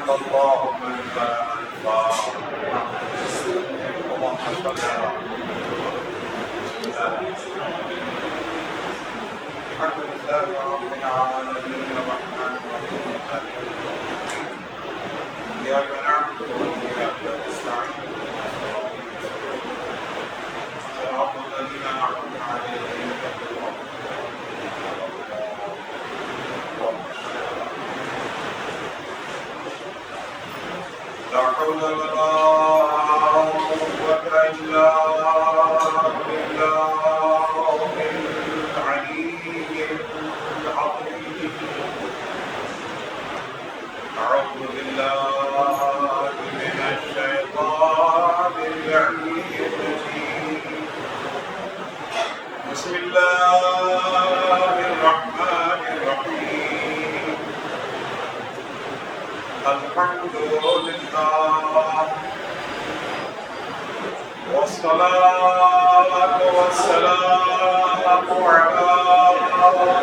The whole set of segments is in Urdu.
اللهم الفاتحة اللهم صل على الحمد لله رب العالمين الرحمن الرحيم إياك نعبد وإياك نستعين صراط الذين أنعمت عليهم لا حول ولا قوة إلا بالله العلي العظيم. أعوذ بالله من الشيطان الرجيم. بسم الله الرحمن الرحيم. الحمد لله والصلاة والسلام على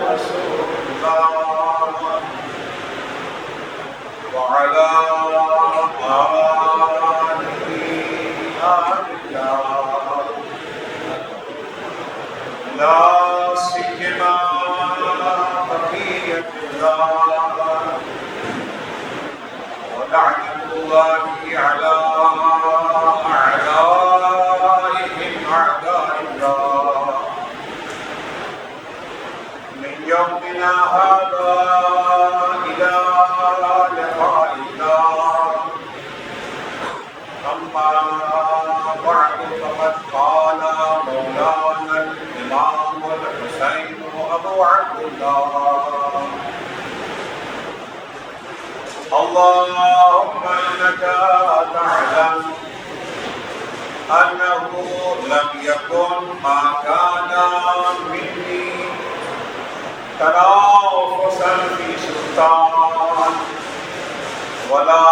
رسول الله وعلى آله أجمعين لا سيما بقية الله ولعنة الله على أعدائهم أعداء الله من يومنا هذا إلى لقاء الله. أما بعد فقد قال مولانا الإمام الحسين أبو عبد الله اللهم إنك تعلم أنه لم يكن ما كان مني تنافسا في سلطان ولا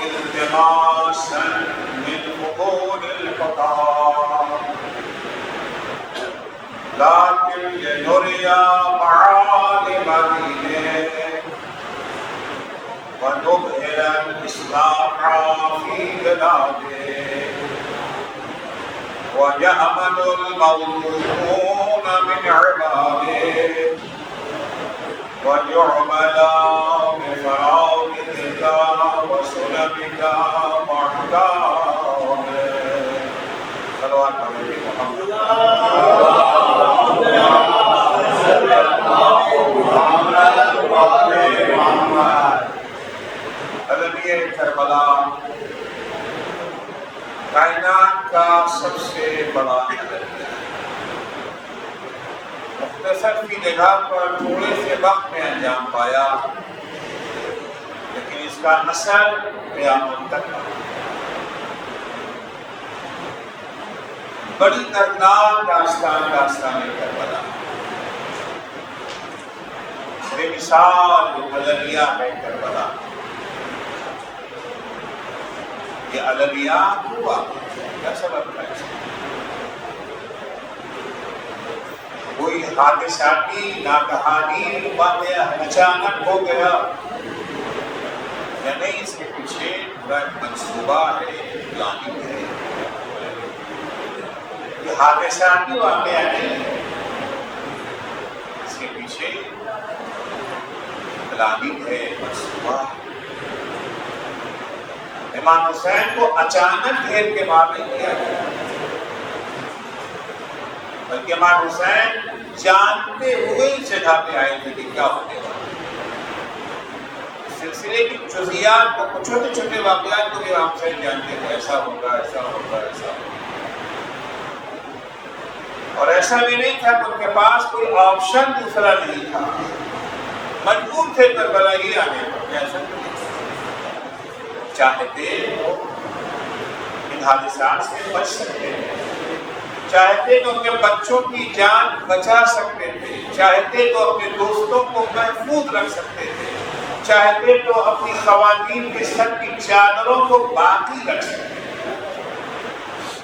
التماسا من فضول الحكام، لكن لنري معالم دينه ونظهر الإصلاح في بلاده ويأمن المظلومون من عباده ويعمل بفرائضك وسننك وأحكامك. صلوات على محمد. علویہ کربلا کائنات کا سب سے بڑا علویہ مختصر کی جگہ پر تھوڑے سے وقت میں انجام پایا، لیکن اس کا اثر قیامت تک رہا۔ بڑی دردناک داستان کربلا بے مثال علویہ ہے کربلا۔ یہ علویہ ہوا کیا سبب ہے؟ کوئی حادثاتی ناگہانی واقعہ اچانک ہو گیا یا نہیں؟ اس کے پیچھے پورا منصوبہ ہے، پلاننگ ہے۔ یہ حادثاتی واقعہ نہیں ہے، اس کے پیچھے پلاننگ ہے، منصوبہ ہے۔ امام حسین کو اچانک گھیر کے مار نہیں کیا گیا، بلکہ امام حسین جانتے ہوئے اس جگہ پہ آئے تھے کہ کیا ہونے والا۔ سلسلے کی جزیات کو، چھوٹے چھوٹے واقعات کو بھی امام حسین جانتے تھے، ایسا ہوگا ایسا ہوگا ایسا ہوگا۔ اور ایسا بھی نہیں تھا کہ ان کے پاس کوئی آپشن دوسرا نہیں تھا، مجبور تھے کربلا ہی آنے پر۔ ایسا نہیں چاہتے تو ان حادثات سے بچ سکتے تھے، چاہتے تو اپنے بچوں کی جان بچا سکتے تھے، چاہتے تو اپنے دوستوں کو محفوظ رکھ سکتے تھے، چاہتے تو اپنی خواتین کے سر کی چادروں کو باقی رکھ سکتے تھے۔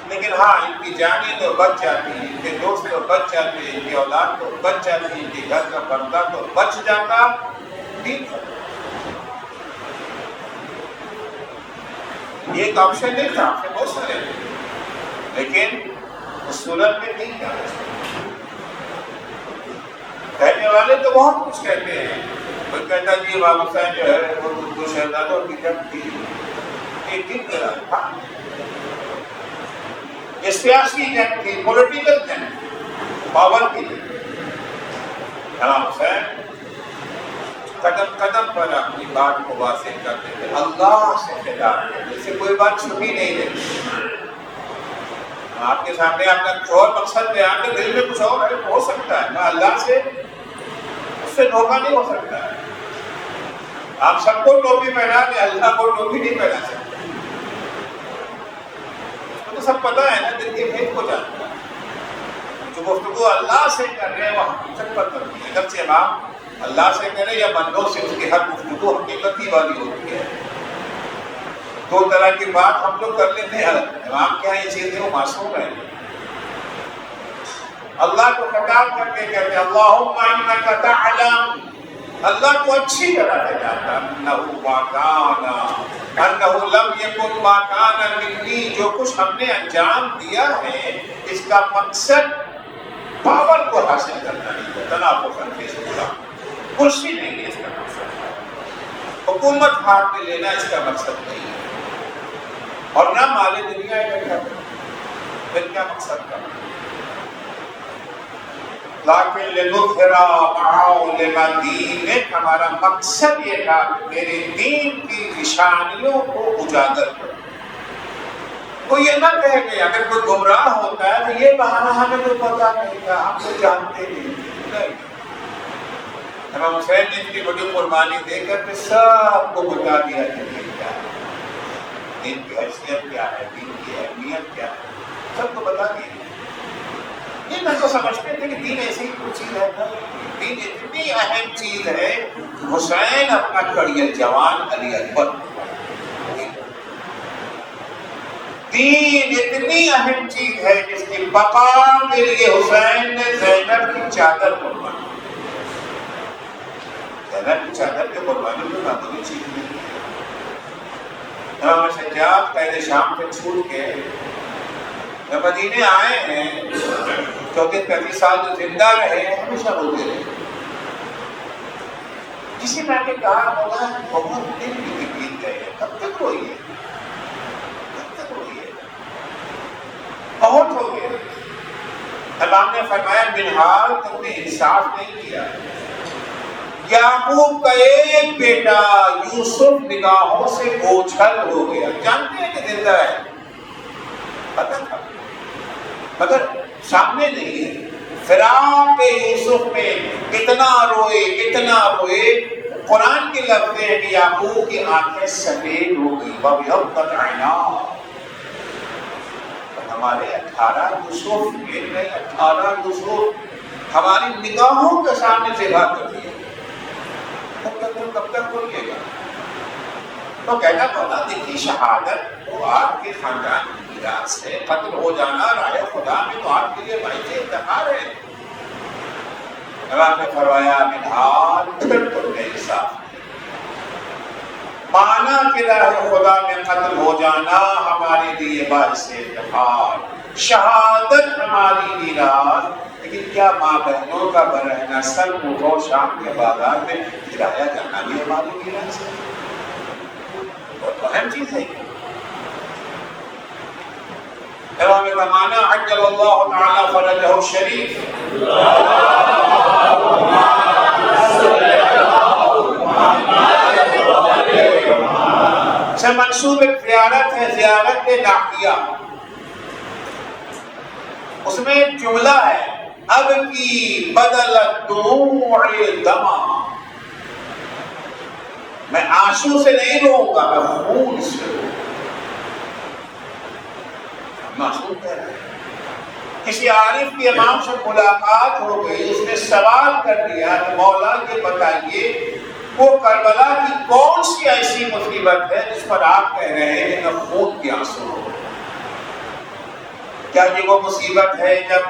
لیکن ہاں، ان کی جانیں تو بچ جاتی، ان کے دوست تو بچ جاتے، ان کی اولاد تو بچ جاتی، ان کے گھر کا بندہ تو بچ جاتا، ٹھیک ہے۔ یہ ایک آپشن نہیں تھا، آپشن بہت سارے تھے، لیکن اس صورت میں نہیں جانا چاہیے۔ کہنے والے تو بہت کچھ کہتے ہیں، کوئی کہتا جی امام حسین جو ہے وہ دو شہزادوں کی جنگ تھی، ایک دن کرا تھا، یہ سیاسی جنگ تھی، پولیٹیکل جنگ، پاور کی جنگ۔ امام حسین قدم قدم پر اپنی بات کو واضح کرتے تھے، اللہ سے خطاب کرتے، جیسے کوئی بات چھپی نہیں رہتی۔ آپ کے سامنے آپ کا کچھ اور مقصد بیان کر، دل میں کچھ اور ہے، ہو سکتا ہے، میں اللہ سے اس سے دھوکہ نہیں ہو سکتا ہے۔ آپ سب کو ٹوپی پہنا دیں، اللہ کو ٹوپی نہیں پہنا سکتے، اس کو تو سب پتہ ہے نا، دل کے بھید کو جانتا ہے۔ جو گفتگو اللہ سے کر رہے ہیں وہ حقیقت پر کرتی ہے، اگرچہ امام اللہ سے کرے یا بندوں سے، اس کی ہر گفتگو حقیقتی والی ہوتی ہے۔ دو طرح کی بات ہم لوگ کر لیتے ہیں، امام کیا یہ چیزیں وہ معصوم ہے، اللہ کو خطاب کر کے کہتے ہیں اللہم انک تعلم، اللہ کو اچھی طرح سے جانتا، انہ ما کان، انہ لم یکن ما کان منی، جو کچھ ہم نے انجام دیا ہے اس کا مقصد پاور کو حاصل کرنا نہیں ہے، تنافس انفس پورا کرسی نہیں ہے اس کا مقصد، حکومت ہاتھ میں لینا اس کا مقصد نہیں ہے، اور نہ مال دنیا اکٹھا کرنا، پھر کیا مقصد کرنا؟ لیکن لنظہرا معالم دینک، ہمارا مقصد یہ تھا کہ میرے دین کی نشانیوں کو اجاگر کرو۔ وہ یہ نہ کہے کہ اگر کوئی گمراہ ہوتا ہے تو یہ بہانہ ہمیں تو پتہ نہیں تھا، ہم تو جانتے نہیں تھے۔ امام حسین نے اتنی بڑی قربانی دے کر کے سب کو بتا دیا کہ دین کیا ہے، دین کی حیثیت کیا ہے، دین کی اہمیت کیا ہے، سب کو بتا دیا۔ یہ میں تو سمجھتے تھے کہ دین ایسی کوئی چیز ہے، دین اتنی اہم چیز ہے کہ حسین اپنا کڑیل جوان علی اکبر، دین اتنی اہم چیز ہے جس کی بقا کے لیے حسین نے زینب کی چادر قربان، زینب کی چادر کے قربانی تو معمولی چیز نہیں ہے۔ امام سجاد قید شام سے چھوٹ کے جب مدینے آئے ہیں، 34 سال جو زندہ رہے ہیں ہمیشہ روتے رہے۔ کسی نے آگے کہا ہوگا بہت دن بیت گئے، کب تک روئیے، کب تک روئیے، بہت ہو گئے۔ امام نے فرمایا منہال تم نے انصاف نہیں کیا، یعقوب کا ایک بیٹا یوسف نگاہوں سے اوجھل ہو گیا، جانتے ہیں کہ زندہ ہے، پتہ تھا مگر سامنے نہیں ہے۔ فراق یوسف میں کتنا روئے، کتنا روئے، قرآن کے لفظ ہے کہ یعقوب کی آنکھیں سفید ہو گئی، وَبْيَضَّتْ عَيْنَاهُ، ہمارے 18 یوسف، ایک نہیں 18 یوسف ہماری نگاہوں کے سامنے ذبح کر دیے، کب تک بولیے گا؟ تو کہنا پڑا دیکھیے شہادت وہ آپ کے خاندان کی میراث ہے، قتل ہو جانا رائے خدا میں تو آپ کے لیے باعث افتخار ہے۔ امام نے فرمایا منہال بالکل نہیں صاف، مانا کہ راہ خدا میں قتل ہو جانا ہمارے لیے باعث افتخار، شہادت ہماری میراث، لیکن کیا ماں بہنوں کا برہنہ سر اٹھو شام کے بازار میں گرایا جانا بھی ہماری میراث ہے؟ بہت اہم چیز ہے۔ امام زمانہ عجل اللہ تعالی فرجہ الشریف، سے منسوب ایک زیارت ہے، زیارت ناحیہ، اس میں ایک جملہ ہے اب کی بدلت دموع دما، میں آنسو سے نہیں روؤں گا، میں خون سے روؤں گا۔ معصوم کہہ رہے ہیں، کسی عارف کی امام سے ملاقات ہو گئی، اس نے سوال کر دیا کہ مولا یہ بتائیے وہ کربلا کی کون سی ایسی مصیبت ہے جس پر آپ کہہ رہے ہیں کہ خون کے آنسو ہو؟ کیا یہ وہ مصیبت ہے جب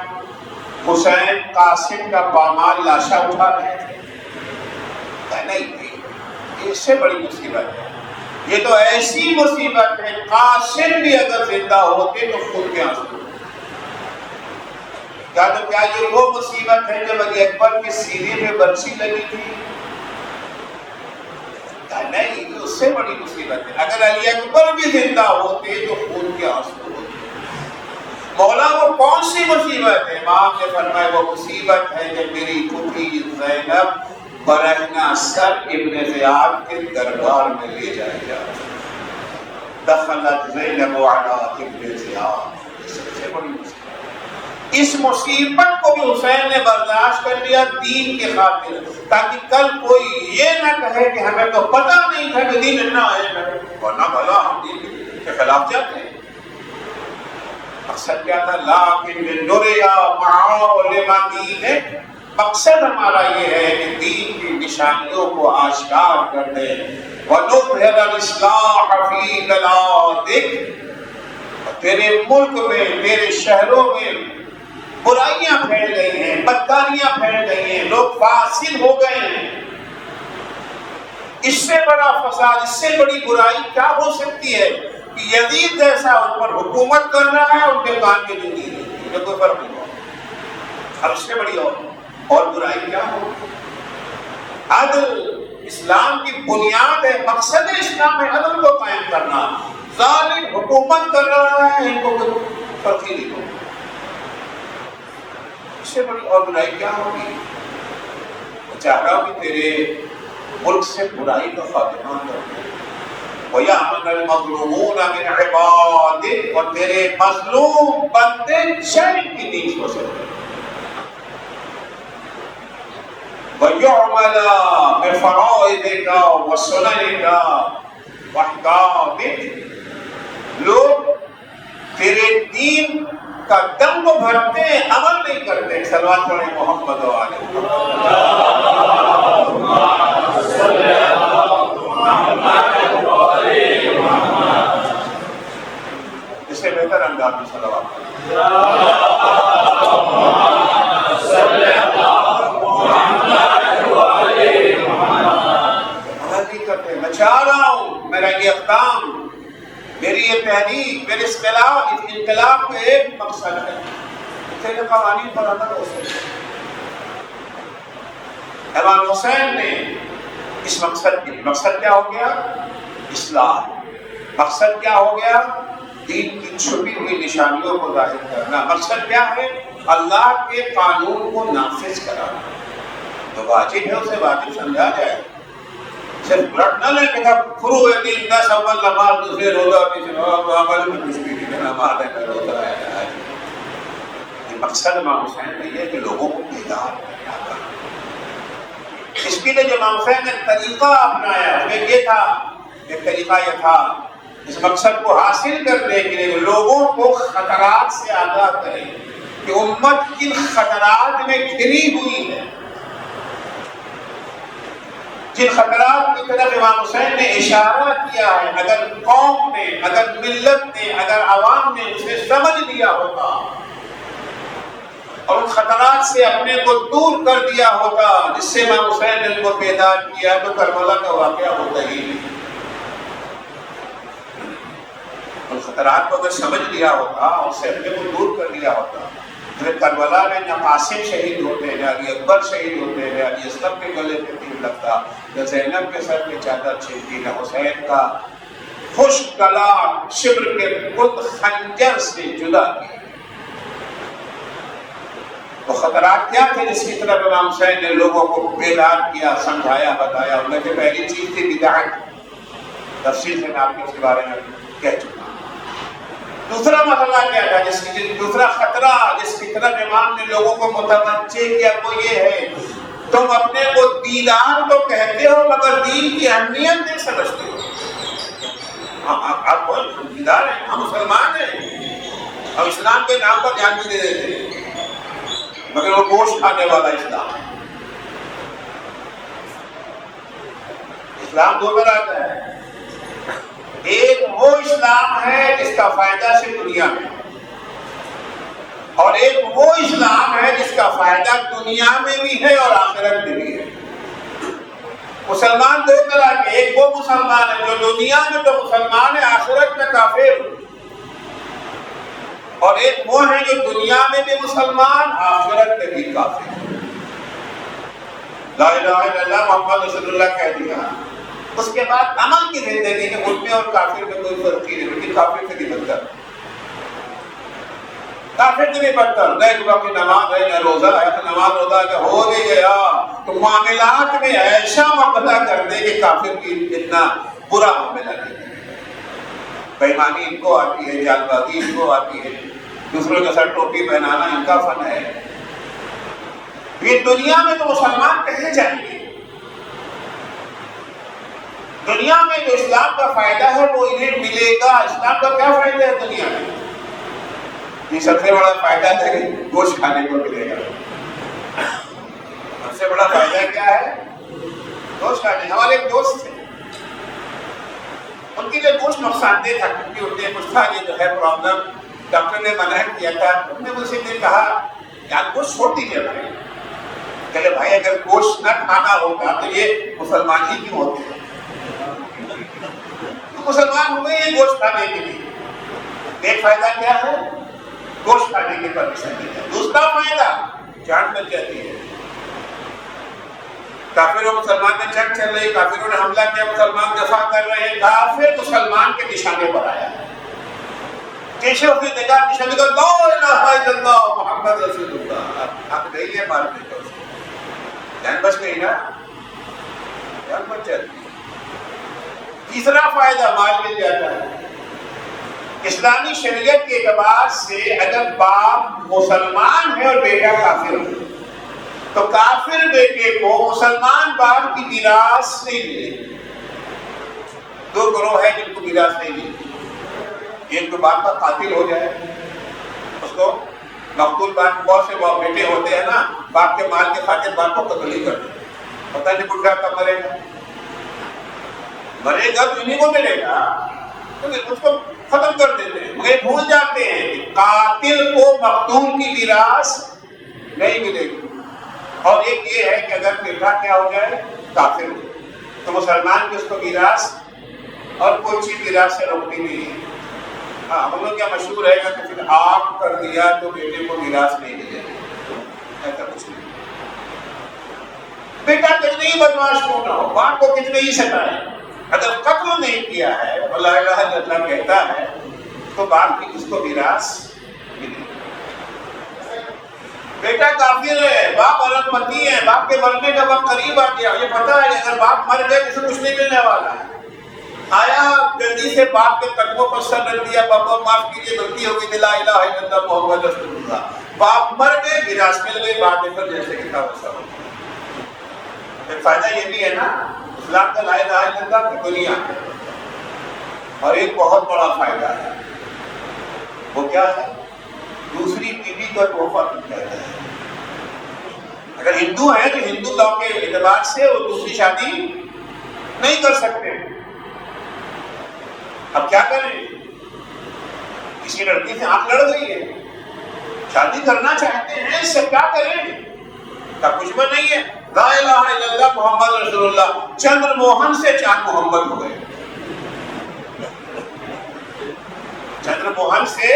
حسین قاسم کا پامال لاشا اٹھا رہے تھے؟ نہیں، یہ اس سے بڑی مصیبت ہے۔ یہ تو ایسی مصیبت ہے، قاسم بھی اگر زندہ ہوتے تو خود کے آنسو۔ کیا یہ وہ مصیبت ہے جب علی اکبر کے سینے پہ برچھی لگی تھی؟ نہیں، اس سے بڑی مصیبت ہے۔ اگر علی اکبر بھی زندہ ہوتے تو خون کے آنسو ہوتے۔ مولا وہ کون سی مصیبت ہے؟ امام نے فرمایا وہ مصیبت ہے جب میری پھوپھی زینب برہنہ سر ابن زیاد کے دربار میں لے جائے گا۔ دخلت زینب علی ابن زیاد، سب سے بڑی مصیبت۔ اس مصیبت کو بھی حسین نے برداشت کر لیا دین کے خاطر، تاکہ کل کوئی یہ نہ کہے کہ ہمیں تو پتہ نہیں تھا کہ دین نہ آئے گا، ورنہ بھلا ہم دین کے خلاف جاتے ہیں۔ مقصد کیا تھا؟ لیکن نوریا معاول دین ہے، مقصد ہمارا یہ ہے کہ دین کی نشانیوں کو آشکار کر دیں۔ وَنُظْهِرَ الْإِصْلَاحَ فِي بِلَادِكَ، تیرے ملک میں، تیرے شہروں میں برائیاں پھیل گئی ہیں، بدکاریاں پھیل گئی ہیں، لوگ فاسد ہو گئے ہیں۔ اس سے بڑا فساد، اس سے بڑی برائی کیا ہو سکتی ہے کہ یزید جیسا ان پر حکومت کر رہا ہے، ان کے کان میں جو نہیں رہی ہے، کوئی فرق نہیں ہوا۔ اب اس سے بڑی اور برائی کیا ہو؟ عدل اسلام کی بنیاد ہے، مقصد اسلام ہے عدل کو قائم کرنا۔ ظالم حکومت کر رہا ہے، ان کو کوئی فرق ہی نہیں ہو۔ اس سے بڑی اور برائی کیا ہوگی؟ میں چاہ رہا ہوں کہ تیرے ملک سے برائی کا خاتمہ کر دے۔ وَيَأْمَنَ الْمَظْلُومُونَ مِنْ عِبَادِكَ، اور تیرے مظلوم بندے چین کی نیند سو سکتے۔ وَيُعْمَلَ بِفَرَائِضِكَ وَسُنَنِكَ وَأَحْكَامِكَ، لوگ تیرے دین کا دم کو بھرتے ہیں، عمل نہیں کرتے۔ صلوات پڑھیں محمد و آل محمد۔ اس سے بہتر انداز میں صلوات عمل نہیں کرتے۔ میں چاہ رہا ہوں میرا یہ اقدام، میری یہ تحریک، میرے اس انقلاب کا ایک مقصد ہے، تیرے قوانین پر عمل ہو سکے۔ امام حسین نے اس مقصد کیا ہو گیا؟ اصلاح۔ مقصد کیا ہو گیا؟ دین کی چھپی ہوئی نشانیوں کو ظاہر کرنا۔ مقصد کیا ہے؟ اللہ کے قانون کو نافذ کرانا۔ تو واجب ہے اسے واجب سمجھا جائے، صرف رٹ نہ لیں کہ فروع دین 10 اول نماز، دوسرے روزہ، تیسرے عمل میں کچھ بھی نہیں، نماز ہے روزہ ہے۔ یہ مقصد امام حسین نے یہ کہ لوگوں کو بیدار کرنا۔ اس کے لیے جو امام حسین نے طریقہ اپنایا اس میں یہ تھا، ایک طریقہ یہ تھا اس مقصد کو حاصل کرنے کے لیے لوگوں کو خطرات سے آگاہ کریں کہ امت کن خطرات میں گھری ہوئی ہے۔ جن خطرات کی طرف امام حسین نے اشارہ کیا ہے، اگر قوم نے، اگر ملت نے، اگر عوام نے اسے سمجھ لیا ہوتا اور ان خطرات سے اپنے کو دور کر دیا ہوتا جس سے امام حسین نے ان کو بیدار کیا، تو کربلا کا واقعہ ہوتا ہی نہیں۔ ان خطرات کو اگر سمجھ لیا ہوتا اور سے اپنے کو دور کر دیا ہوتا، پھر کربلا میں نہ قاسم شہید ہوتے، نہ علی اکبر شہید ہوتے، نہ علی اصغر کے گلے پہ تیر لگتا، نہ زینب کے سر پہ چادر چھلتی، نہ حسین کا خشک گلا شبر کے خود خنجر سے جدا کیا۔ وہ خطرات کیا تھے جس کی طرف امام حسین نے لوگوں کو بیدار کیا، سمجھایا، بتایا؟ ان میں سے پہلی چیز تھی بدعت، تفصیل سے میں آپ کو اس کے بارے میں کہہ چکا۔ دوسرا مسئلہ کیا تھا، دوسرا خطرہ جس کی طرف امام نے لوگوں کو متوجہ کیا وہ یہ ہے، تم اپنے کو دیندار تو کہتے ہو مگر دین کی اہمیت نہیں سمجھتے ہو۔ آپ دیندار ہیں، ہم مسلمان ہیں، ہم اسلام کے نام پر دھیان بھی دے دیتے ہیں، مگر وہ گوشت کھانے والا اسلام ہے۔ اسلام دو طرح کا ہے، ایک وہ اسلام ہے جس کا فائدہ صرف دنیا میں، اور ایک وہ اسلام ہے جس کا فائدہ دنیا میں بھی ہے اور آخرت میں بھی ہے۔ مسلمان دو طرح کے، ایک وہ مسلمان ہے جو دنیا میں تو مسلمان ہے، آخرت میں کافر، اور ایک وہ ہے جو دنیا میں بھی مسلمان، آخرت میں بھی کافر۔ لا الہ الا اللہ محمد رسول اللہ کہہ دیا، اس کے بعد عمل کی زندگی ہے، ان میں اور کافر میں کوئی فرق نہیں ہے، لیکن کافر سے بھی بدتر، کافر سے بھی بدتر، نہ ایک وقت نماز ہے نہ روزہ ہے، نماز روزہ کہ ہو بھی گیا تو معاملات میں ایسا معاملہ کر دے کہ کافر کی اتنا برا معاملہ نہیں ہے۔ بےایمانی ان کو آتی ہے، جال بازی ان کو آتی ہے، دوسروں کے ساتھ ٹوپی پہنانا ان کا فن ہے۔ یہ دنیا میں تو مسلمان کہے جائیں گے، دنیا میں جو اسلام کا فائدہ ہے وہ انہیں ملے گا۔ اسلام کا کیا فائدہ ہے دنیا میں؟ یہ سب سے بڑا فائدہ ہے کہ گوشت کھانے کو ملے گا۔ سب سے بڑا فائدہ کیا ہے؟ گوشت کھانے۔ ہمارے ایک دوست تھے، ان کے لیے گوشت نقصان دہ تھا، کیونکہ انہیں کچھ تھا یہ جو ہے پرابلم، ڈاکٹر نے منع کیا تھا۔ انہوں نے مجھ سے کہا یار گوشت چھوڑ دیجیے بھائی۔ کہ بھائی اگر گوشت نہ کھانا ہوگا تو یہ مسلمان ہی کیوں ہوتے ہیں؟ مسلمان ہوئے یہ گوشت کھانے کے لیے۔ ایک فائدہ کیا ہے؟ گوشت کھانے کے پرمیشن دیتا ہے۔ دوسرا فائدہ جان بچ جاتی ہے۔ کافر و مسلمان میں جنگ چل رہی، کافروں نے حملہ کیا، مسلمان دفاع کر رہے ہیں، کافر مسلمان کے نشانے پر آیا، کیسے اس نے دیکھا نشانے کو لا الہ الا اللہ محمد رسول اللہ، آپ نہیں ہے مارنے کو، جان بچ گئی نا، جان بچ جاتی ہے۔ تیسرا فائدہ مال مل جاتا ہے۔ اسلامی شریعت کے اعتبار سے اگر باپ مسلمان ہے اور بیٹا کافر ہے تو کافر بیٹے کو مسلمان باپ کی میراث نہیں ملے گی۔ دو گروہ ہیں جن کو میراث نہیں ملتی، ایک تو باپ کا قاتل ہو جائے، اس کو مقتول باپ، بہت سے بیٹے ہوتے ہیں نا باپ کے مال کے خاطر باپ کو قتل ہی کر دیں، پتہ نہیں بڑھا کب مرے گا، مرے گا تو انہیں کو ملے گا، اس کو ختم کر دیتے ہیں، مگر بھول جاتے ہیں کہ قاتل کو مقتول کی میراث نہیں ملے گی۔ اور ایک یہ ہے کہ اگر بیٹا کیا ہو جائے کافر تو مسلمان کی اس کو میراث اور کوئی چیز میراث سے روکتی نہیں ہے۔ ہاں ہم لوگ کیا مشہور ہے کہ پھر آپ کر دیا تو بیٹے کو میراث نہیں ملے گا، ایسا کچھ نہیں۔ بیٹا کتنے ہی بدماش کیوں نہ ہو، باپ کو کتنے ہی ستائے، اگر قتل نہیں کیا ہے اور لا الہ الا اللہ کہتا ہے تو باپ کی اس کو میراث ملے۔ بیٹا کافر ہے، باپ عورت پتی ہے، باپ کے مرنے کا وقت قریب آ گیا، یہ پتا ہے کہ اگر باپ مر گئے اسے کچھ نہیں ملنے والا ہے، آیا جلدی سے باپ کے قدموں پر سر رکھ دیا، بابا معاف کیجیے غلطی ہو گئی، لا الہ الا اللہ محمد رسول اللہ، باپ مر گئے میراث مل گئی، باپ نے پھر جیسے کہ تھا ویسا ہو گیا۔ ایک فائدہ یہ بھی ہے نا اسلام کا لا الہ الا اللہ کی دنیا ہے، اور ایک بہت بڑا فائدہ ہے، وہ کیا ہے؟ دوسری بیوی کا تحفہ مل جاتا ہے۔ اگر ہندو ہیں تو ہندو لاء کے اعتبار سے وہ دوسری شادی نہیں کر سکتے۔ اب کیا کریں؟ کسی لڑکی سے آنکھ لڑ گئی ہے، شادی کرنا چاہتے ہیں، اس سے کیا کریں؟ کا کچھ بھی نہیں ہے، لا الہ الا اللہ محمد رسول اللہ، چندر موہن سے چاند محمد ہو گئے، چندر موہن سے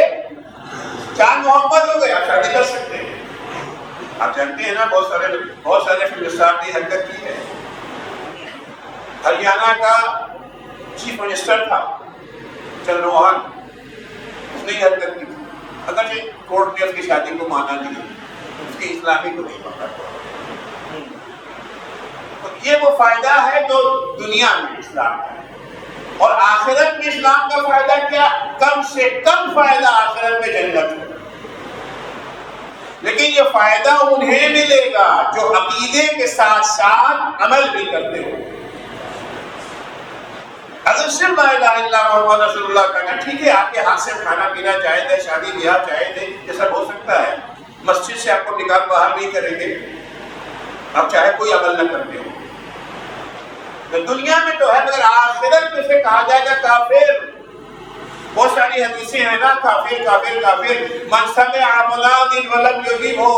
چاند محمد ہو گئے، آپ شادی کر سکتے ہیں۔ آپ جانتے ہیں نا بہت سارے فلسطین نے حرکت کی ہے۔ ہریانہ کا چیف منسٹر تھا چندر موہن، اس نے حرکت کی تھی، اگرچہ کورٹ نے اس کی شادی کو مانا نہیں، اس کی اسلامی کو نہیں مانا۔ تو یہ وہ فائدہ ہے جو دنیا میں اسلام کا ہے، اور آخرت میں اسلام کا فائدہ کیا؟ کم سے کم فائدہ آخرت میں جنت ہے، لیکن یہ فائدہ انہیں ملے گا جو عقیدے کے ساتھ ساتھ عمل بھی کرتے ہو۔ اگر صرف لا الہ الا اللہ محمد رسول اللہ کہنا، ٹھیک ہے آپ کے ہاتھ سے کھانا پینا جائز ہے، شادی بیاہ جائز ہے، یہ سب ہو سکتا ہے، مسجد سے آپ کو نکال باہر نہیں کریں گے، آپ چاہے کوئی عمل نہ کرتے ہو۔ دنیا میں تو ہے، مگر آخرت میں سے کہا جائے گا کافر۔ بہت ساری حدیثیں ہیں نا، کافر کافر کافر، من سمع مناد ولم یجبہ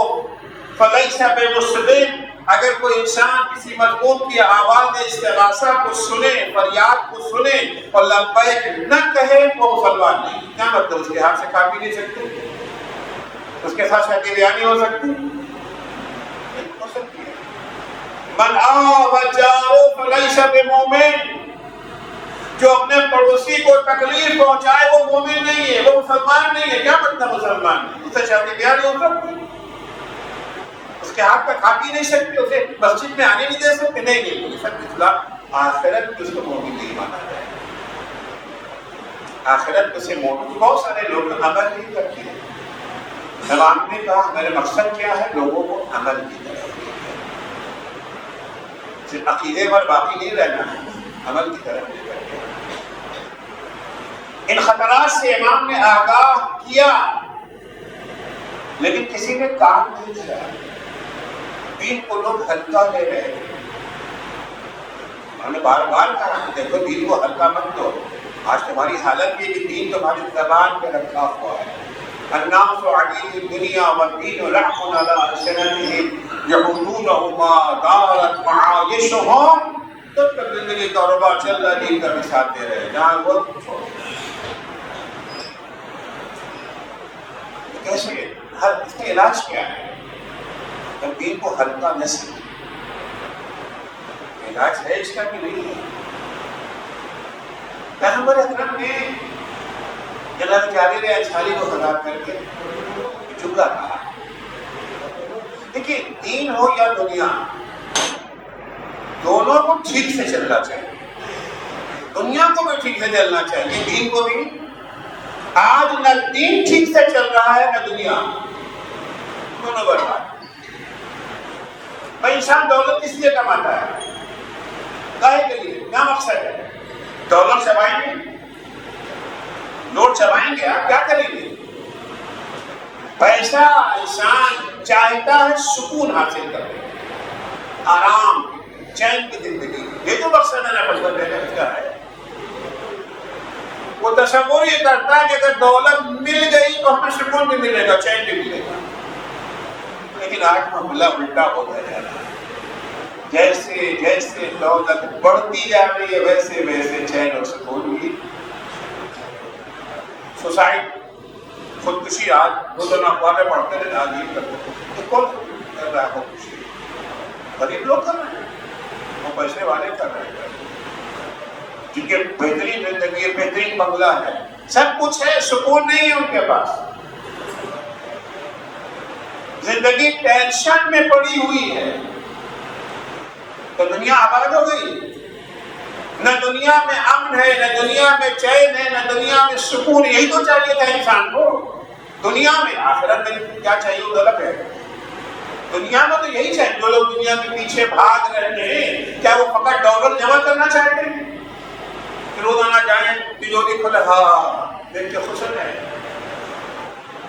فلیس بمسلم، اگر کوئی انسان کسی مظلوم کی آواز استغاثہ کو سنے، فریاد کو سنے اور لبیک نہ کہے وہ مسلمان نہیں. کیا مطلب؟ اس کے ہاتھ سے کھا پی نہیں سکتے، اس کے ساتھ شادی بیاہ نہیں ہو سکتی؟ نہیں ہو سکتی ہے. من آوى جاره فليس بمؤمن، جو اپنے پڑوسی کو تکلیف پہنچائے وہ مومن نہیں ہے، وہ مسلمان نہیں ہے. کیا مطلب مسلمان نہیں؟ اسے شادی بیاہ نہیں ہو سکتی، اس کے ہاتھ پہ کھا پی نہیں سکتے، اسے مسجد میں آنے نہیں دے سکتے. نہیں سب اسلام آخرت اس کو مومن نہیں مانا جائے. آخرت سے مومن بہت سارے لوگ عمل نہیں کرتے ہیں. امام نے کہا میرے مقصد کیا ہے؟ لوگوں کو عمل کی طرف صرف عقیدے پر باقی نہیں رہنا ہے، عمل کی طرف لے کر کے. ان خطرات سے امام نے آگاہ کیا لیکن کسی نے کام نہیں کیا. دین کو لوگ ہلکا لے رہے ہیں. ہم نے بار بار کہا دیکھو دین کو ہلکا مت دو. آج تمہاری حالت یہ کہ دین تمہاری زبان پہ رکھا ہوا ہے. الناس عدید الدنیا والدین لحق علی السنتهم یعودونہما دارت معایشہم. تب تک زندگی کاروبار چل رہا دین کا مثال دے رہے ہیں. جہاں وہ کیسے اس کا علاج کیا ہے؟ جب دین کو ہلکا نہ سمجھے. علاج ہے اس کا کہ نہیں ہے؟ پیغمبر اکرم نے جناب جابر انصاری کو خطاب کر کے جملہ کہا. دیکھیے دین ہو یا دنیا دونوں کو ٹھیک سے چلنا چاہیے. دنیا کو بھی ٹھیک سے چلنا چاہیے، دین کو بھی. آج نہ دین ٹھیک سے چل رہا ہے نہ دنیا، دونوں برباد. بھائی انسان دولت کس لیے کماتا ہے؟ کاہے کے لیے؟ کیا مقصد ہے؟ دولت چبائیں گے، نوٹ چبائیں گے، آپ کیا کریں گے؟ پیسہ انسان چاہتا ہے سکون حاصل کرے، آرام، چین کی زندگی. یہ تو مقصد ہے نا پسند ہے کیا ہے. وہ تصور یہ کرتا ہے کہ اگر دولت مل گئی تو ہمیں سکون بھی ملے گا، چین بھی ملے گا. لیکن آج معاملہ الٹا ہوتا جا رہا ہے. جیسے جیسے دولت بڑھتی جا رہی ہے ویسے ویسے چین اور سکون بھی. سوسائڈ، خودکشی آج دو اخباریں پڑھتے رہے آج یہ کرتے. کون کر رہا ہے خودکشی؟ غریب لوگ کر رہے ہیں، وہ پیسے والے کر رہے ہیں جن کے بہترین زندگی ہے، بہترین بنگلہ ہے، سب کچھ ہے، سکون نہیں ہے ان کے پاس. زندگی ٹینشن میں پڑی ہوئی ہے. تو دنیا آباد ہو گئی. نہ دنیا میں امن ہے، نہ دنیا میں چین ہے، نہ دنیا میں سکون. یہی تو چاہیے تھا انسان کو. دنیا میں آخرت میں کیا چاہیے وہ غلط ہے. دنیا میں تو یہی چاہیے. جو لوگ دنیا کے پیچھے بھاگ رہے ہیں کیا وہ فقط ڈالر جمع کرنا چاہتے ہیں؟ روزانہ جائیں تجوری کھولے ہاں دیکھ کے خوش ہو جائیں؟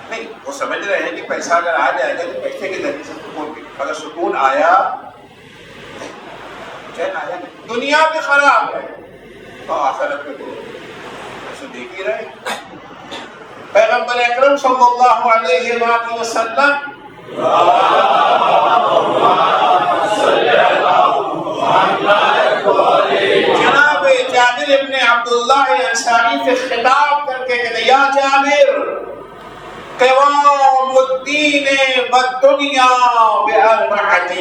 نہیں، وہ سمجھ رہے ہیں کہ پیسہ اگر آ جائے گا تو پیسے کے ذریعے سے سکون بھی. اگر سکون آیا چین آیا. دنیا بھی خراب ہے تو آخرت میں تو ایسے دیکھ ہی رہے. پیغمبر اکرم صلی اللہ علیہ وآلہ وسلم جناب جابر ابن عبداللہ انصاری سے خطاب کر کے کہ یا جابر قوام الدین والدنیا بأربعۃ.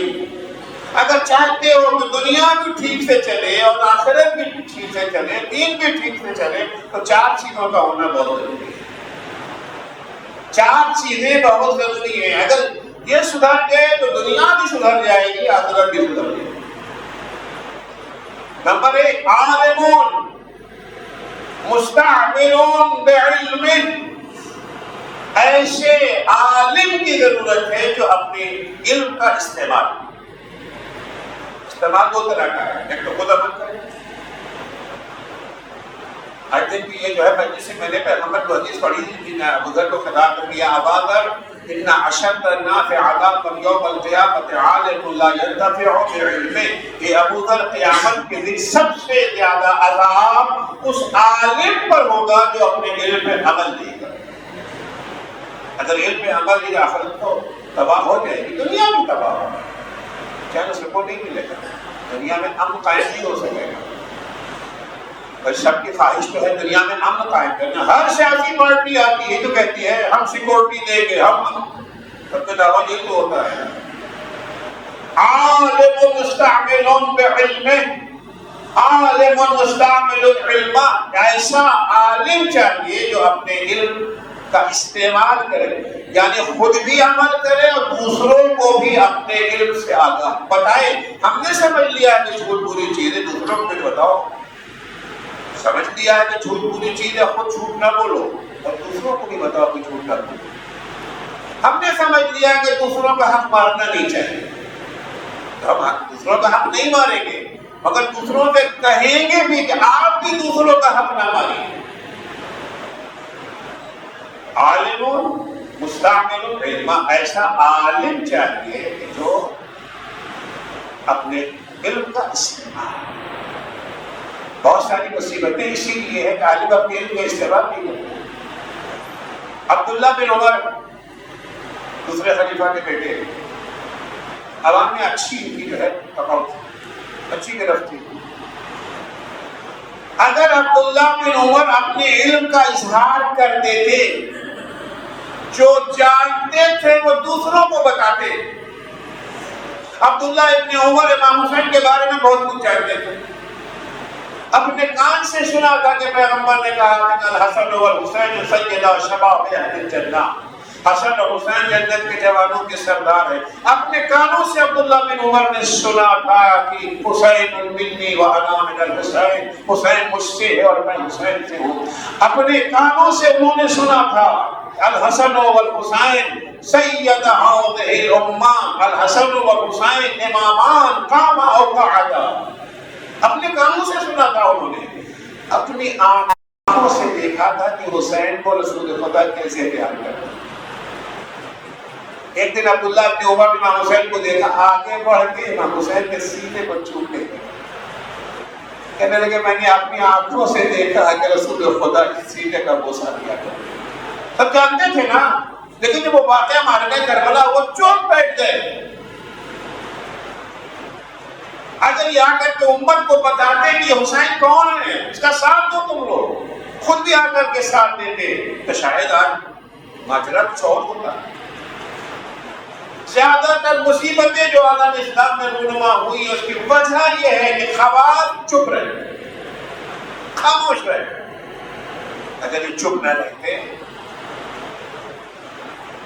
اگر چاہتے ہو کہ دنیا بھی ٹھیک سے چلے اور آخرت بھی ٹھیک سے چلے، دین بھی ٹھیک سے چلے، تو 4 چیزوں کا ہونا بہت ضروری ہے. 4 چیزیں بہت ضروری ہیں. اگر یہ سدھر گئے تو دنیا بھی سدھر جائے گی، آخرت بھی سدھر جائے گی. نمبر 1 عالمون مستعملون بعلم. ایسے عالم کی ضرورت ہے جو اپنے علم کا استعمال 2 طرح کا ہے. ایک تو خود عمل کرے. آج دن کی یہ جو ہے مجلس سے میں نے پیغمبر کو حدیث پڑھی تھی، جن ابوذر کو خطاب کر دیا ابا ذر ان اشد الناس عذابا یوم القیامۃ عالم لا ينتفع بعلمه. یہ ابو ذر قیامت کے دن سب سے زیادہ عذاب اس عالم پر ہوگا جو اپنے علم میں عمل نہیں کرے. اگر علم میں عمل نہیں، آخرت تو تباہ ہو جائے گی، دنیا بھی تباہ ہو. چینل سپورٹ نہیں ملے گا، دنیا میں امن قائم نہیں ہو سکے گا۔ اور سب کی خواہش تو ہے دنیا میں امن قائم کرنا۔ ہر سیاسی پارٹی آتی ہے تو کہتی ہے ہم سیکورٹی دیں گے، ہم سب کا دعویٰ یہ تو ہوتا ہے۔ عالم مستعمل بعلمہ، عالم مستعمل علم، ایسا عالم چاہیے جو اپنے علم کا استعمال کرے، یعنی خود بھی عمل کرے اور دوسروں کو بھی اپنے علم سے آگاہ بتائے۔ ہم نے سمجھ لیا ہے کہ جھوٹ بری چیز ہے، دوسروں کو بھی بتاؤ۔ سمجھ لیا ہے کہ جھوٹ بری چیز ہے، خود جھوٹ نہ بولو اور دوسروں کو بھی بتاؤ کہ جھوٹ نہ بولو۔ ہم نے سمجھ لیا کہ دوسروں کا حق مارنا نہیں چاہیے، ہم دوسروں کا حق نہیں ماریں گے، مگر دوسروں سے کہیں گے بھی کہ آپ بھی دوسروں کا حق نہ ماریں۔ عالم مستعمل علم، ایسا عالم چاہیے جو اپنے علم کا استعمال۔ بہت ساری مصیبتیں اسی لیے ہے کہ عالم اپنے علم کا استعمال نہیں کرتے۔ عبداللہ بن عمر دوسرے خلیفہ کے بیٹے، عوام میں اچھی ان کی جو ہے پکڑ تھی، اچھی گرفت تھی۔ اگر عبداللہ بن عمر اپنے علم کا اظہار کر دیتے، جو جانتے تھے وہ دوسروں کو بتاتے۔ عبداللہ ابن عمر امام حسین کے بارے میں بہت کچھ جانتے تھے، اپنے کان سے سنا تھا کہ پیغمبر نے کہا کہ الحسن والحسین سیدا شباب اہل الجنہ، حسن اور حسین جنت کے جوانوں کے سردار ہیں۔ اپنے کانوں سے عبداللہ بن عمر نے سنا تھا کہ حسین منی وانا من الحسین، حسین مجھ سے ہے اور میں حسین سے ہوں۔ اپنے کانوں سے انہوں نے سنا تھا الحسن والحسین سید هذه الامہ، الحسن والحسین امامان قاما او قعدا۔ اپنے کانوں سے سنا تھا انہوں نے، اپنی آنکھوں سے دیکھا تھا کہ حسین کو رسول خدا کیسے پیار کرتا۔ ایک دن عبداللہ ابن عمر امام حسین کو دیکھا، آگے بڑھ کے امام حسین کے سینے کو چومنے لگے، کہنے لگے میں نے اپنی آنکھوں سے دیکھا کہ رسول خدا کے سینے کا بوسہ دیا تھا۔ سب جانتے تھے نا، لیکن جب وہ واقعہ مان گئے کربلا، وہ چوپ بیٹھ گئے۔ اگر یہ آ کر کے امت کو بتاتے کہ یہ حسین کون ہے، اس کا ساتھ دو تم لوگ، خود بھی آ کر کے ساتھ دیتے، تو شاید آج ماجرا کچھ اور ہوتا۔ زیادہ تر مصیبتیں جو عالم اسلام میں رونما ہوئی، اس کی وجہ یہ ہے کہ خواص چپ رہے، خاموش رہے۔ اگر یہ چپ نہ رہتے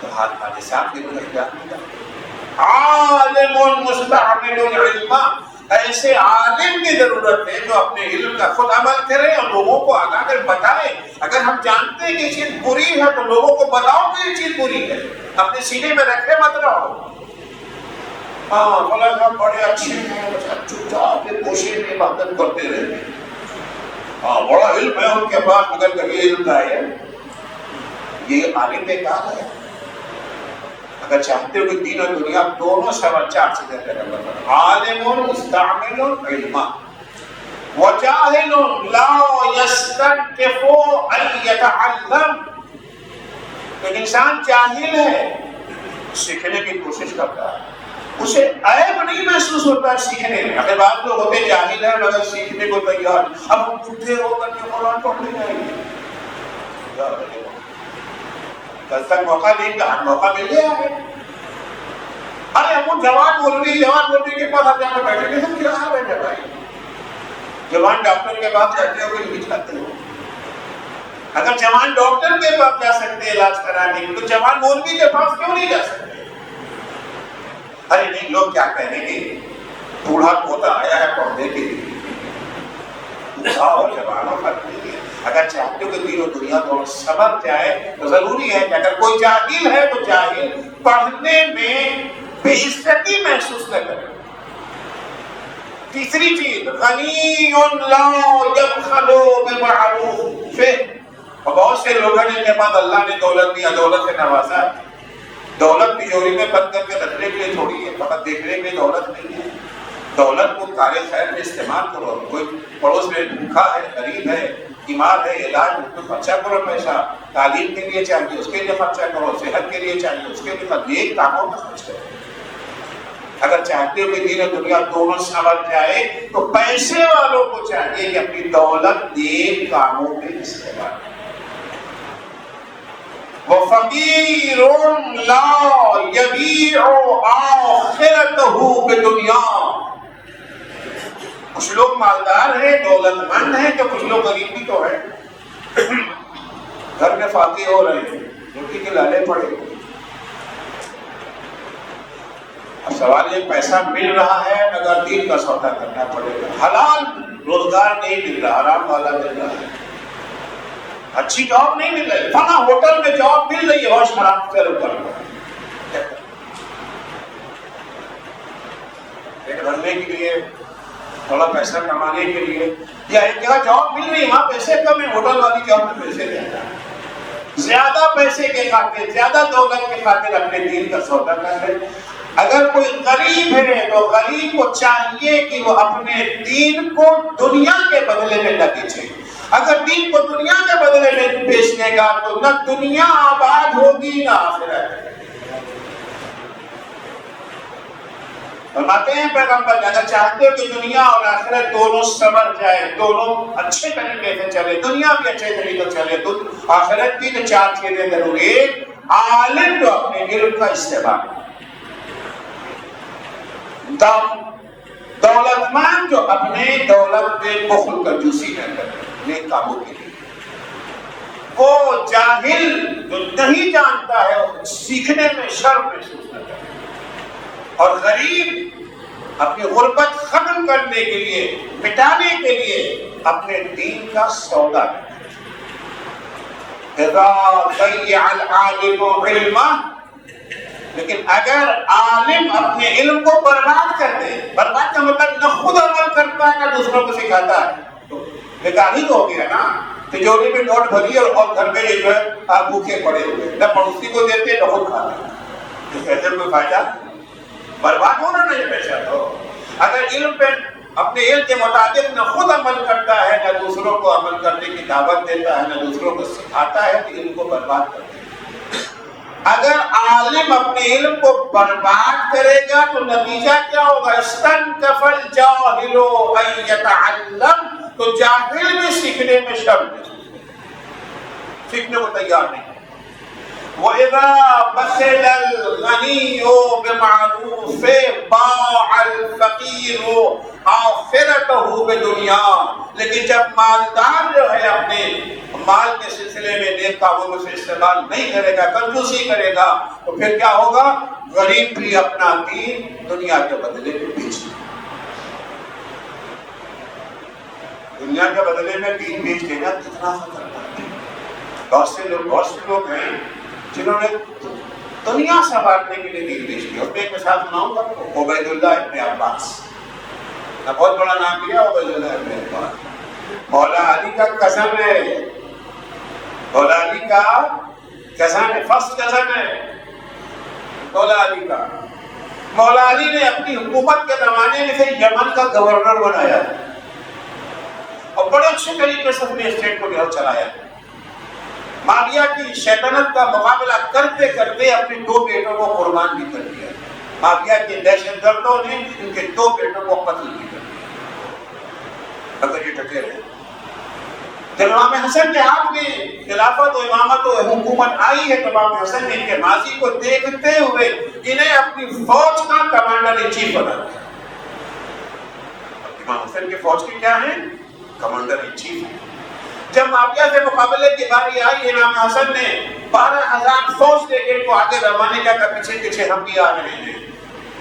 تو ہاتھ پانے صاحب کے گزر جاتے۔ عالم مستعمل علم، ایسے عالم کی ضرورت ہے جو اپنے علم کا خود عمل کرے اور لوگوں کو آگاہ کر بتائے۔ اگر ہم جانتے ہیں کہ یہ چیز بری ہے تو لوگوں کو بتاؤ کہ یہ چیز بری ہے، اپنے سینے میں رکھے مت رہو۔ ہاں فلاں صاحب بڑے اچھے ہیں، چپ چاپ کے کوشش میں عبادت کرتے رہتے، ہاں بڑا علم ہے ان کے پاس، مگر کبھی علم نہ ہے، یہ عالم بیکار ہے۔ اگر چاہتے ہو کہ دین اور دنیا دونوں سوا چار چیزیں رہے، عالم مستعمل علم وجاہل لا یستنکف ان یتعلم۔ تو انسان جاہل ہے، سیکھنے کی کوشش کرتا ہے، اسے عیب نہیں محسوس ہوتا سیکھنے میں۔ اگر بعض لوگ ہوتے جاہل ہیں مگر سیکھنے کو تیار، اب ہم بڈھے ہو کر کے قرآن پڑھنے جائیں گے، کل تک موقع نہیں تھا، موقع مل گیا ہے۔ ارے ہم جوان مولوی کے پاس آپ جا کر بیٹھے گے، کیا بیٹھے بھائی؟ جوان ڈاکٹر کے پاس جاتے ہو کہ نہیں جاتے ہو؟ اگر جوان ڈاکٹر کے پاس جا سکتے علاج کرانے تو جوان مولوی کے پاس کیوں نہیں جا سکتے؟ ارے نہیں، لوگ کیا کہیں گے، بوڑھا پوتا آیا ہے پڑھنے کے لیے، بوڑھا اور جوانوں کا نہیں ہے۔ اگر چاہتے ہو کہ دین و دنیا کو سبق جائے تو ضروری ہے کہ اگر کوئی جاہل ہے تو جاہل پڑھنے میں بے عزتی محسوس نہ کرے۔ تیسری چیز، غنی لا یبخل بمعروف۔ اور بہت سے لوگ ہیں جن کے پاس اللہ نے دولت دیا، دولت سے نوازا، دولت تجوری میں بند کر کے رکھنے کے لیے تھوڑی ہے، فقط دیکھنے کے لیے دولت نہیں ہے۔ دولت کو کار خیر میں استعمال کرو۔ کوئی پڑوس میں بھوکا ہے، غریب ہے، بیمار ہے، علاج میں خرچہ کرو، پیسہ تعلیم کے لیے چاہیے اس کے لیے خرچہ کرو، صحت کے لیے چاہیے اس کے لیے، نیک کاموں میں خرچ کرو۔ اگر چاہتے ہو کہ دین اور دنیا دونوں سنور جائے تو پیسے والوں کو چاہیے کہ اپنی دولت نیک کاموں میں استعمال کریں۔ وَفَقِيرٌ لَا يَبِيعُ آخِرَتَهُ بِدُنْيَا۔ کچھ لوگ مالدار ہیں، دولت مند ہیں، تو کچھ لوگ غریب بھی تو ہیں، گھر میں فاتح ہو رہے ہیں، روٹی کے لالے پڑے۔ اب سوال یہ پیسہ مل رہا ہے مگر دین کا سودا کرنا پڑے گا، حلال روزگار نہیں مل رہا، حرام والا مل رہا ہے، اچھی جاب نہیں مل رہی، فلاں ہوٹل میں جاب مل رہی ہے، ہوش حرام سے روکا پیٹ بھرنے کے لیے، تھوڑا پیسہ کمانے کے لیے، یا ایک جگہ جاب مل رہی ہے وہاں پیسے کم ہے، ہوٹل والی جاب میں پیسے زیادہ، زیادہ پیسے کے خاطر، زیادہ دولت کے خاطر اپنے دین کا سودا کر لے۔ اگر کوئی غریب ہے تو غریب کو چاہیے کہ وہ اپنے دین کو دنیا کے بدلے میں نہ بیچے۔ اگر دین کو دنیا کے بدلے میں بیچنے گا تو نہ دنیا آباد ہوگی نہ آخرت۔ فرماتے ہیں پیغمبر اگر چاہتے ہو کہ دنیا اور آخرت دونوں سنور جائے، دونوں اچھے طریقے سے چلے، دنیا بھی اچھے طریقے سے چلے، آخرت کی تو چار چیزیں ضروری ہے۔ عالم جو اپنے علم کا استعمال، دولت مند جو اپنے دولت میں بخل کنجوسی نہ کرے نیک کاموں کے لیے، وہ جاہل جو نہیں جانتا ہے وہ سیکھنے میں شرم محسوس نہ کرے، اور غریب اپنی غربت ختم کرنے کے لیے، مٹانے کے لیے اپنے دین کا سودا کرے۔ اذا ضيع العالم علمه، لیکن اگر عالم اپنے علم کو برباد کر دے، برباد کا مطلب نہ خود عمل کرتا ہے نہ دوسروں کو سکھاتا ہے، تو بیکار ہی تو ہو گیا نا، تجوری میں نوٹ بھری اور گھر میں جو ہے بھوکے پڑے ہوئے، نہ پڑوسی کو دیتے نہ خود کھاتے، اس ایسے کوئی فائدہ؟ برباد ہونا نہیں پیسہ تو۔ اگر علم پہ اپنے علم کے مطابق نہ خود عمل کرتا ہے نہ دوسروں کو عمل کرنے کی دعوت دیتا ہے نہ دوسروں کو سکھاتا ہے تو علم کو برباد کرتا ہے۔ اگر عالم اپنے علم کو برباد کرے گا تو نتیجہ کیا ہوگا؟ استنکف الجاہل ان یتعلم، تو جاہل بھی سیکھنے میں شرم محسوس کرے، سیکھنے کو تیار نہیں۔ وَإِذَا بَخِلَ الْغَنِيُّ بِمَعْرُوفٍ بَاعَ الْفَقِيرُ آخِرَتَهُ بِدُنْيَا، لیکن جب مالدار جو ہے اپنے مال کے سلسلے میں نیک کاموں میں سے استعمال نہیں کرے گا، کنجوسی کرے گا، تو پھر کیا ہوگا؟ غریب بھی اپنا دین دنیا کے بدلے میں بیچ دے، دنیا کے بدلے میں دین بیچ دینا کتنا خطرناک ہے۔ بہت سے لوگ ہیں جنہوں نے دنیا سنوارنے کے لیے دین بیچ دیا۔ اور میں ایک مثال سناؤں گا، عبید اللہ ابن عباس، میں بہت بڑا نام لیا، عبید اللہ ابن عباس مولا علی کا کزن ہے، مولا علی کا کزن ہے، فرسٹ کزن ہے مولا علی کا۔ مولا علی نے اپنی حکومت کے زمانے میں سے یمن کا گورنر بنایا اور بڑے اچھے طریقے سے اپنے اسٹیٹ کو گھر چلایا۔ معاویہ کی شیطنت کا مقابلہ کرتے کرتے اپنے 2 بیٹوں کو قربان بھی کر دیا۔ معاویہ کے دہشت گردوں نے ان کے 2 بیٹوں کو قتل بھی کر دیا۔ اگر یہ ٹکے رہے، جب امام حسن کے ہاتھ میں خلافت و امامت و حکومت آئی ہے تو امام حسن نے ان کے ماضی کو دیکھتے ہوئے انہیں اپنی فوج کا کمانڈر ان چیف بنا دیا۔ امام حسن کی فوج کے کیا ہیں؟ کمانڈر ان چیف ہیں۔ جب معاویہ سے مقابلے کی باری آئی، امام حسن نے 12,000 فوج لے کے ان کو آگے روانے کا پیچھے پیچھے ہم بھی آ رہے ہیں۔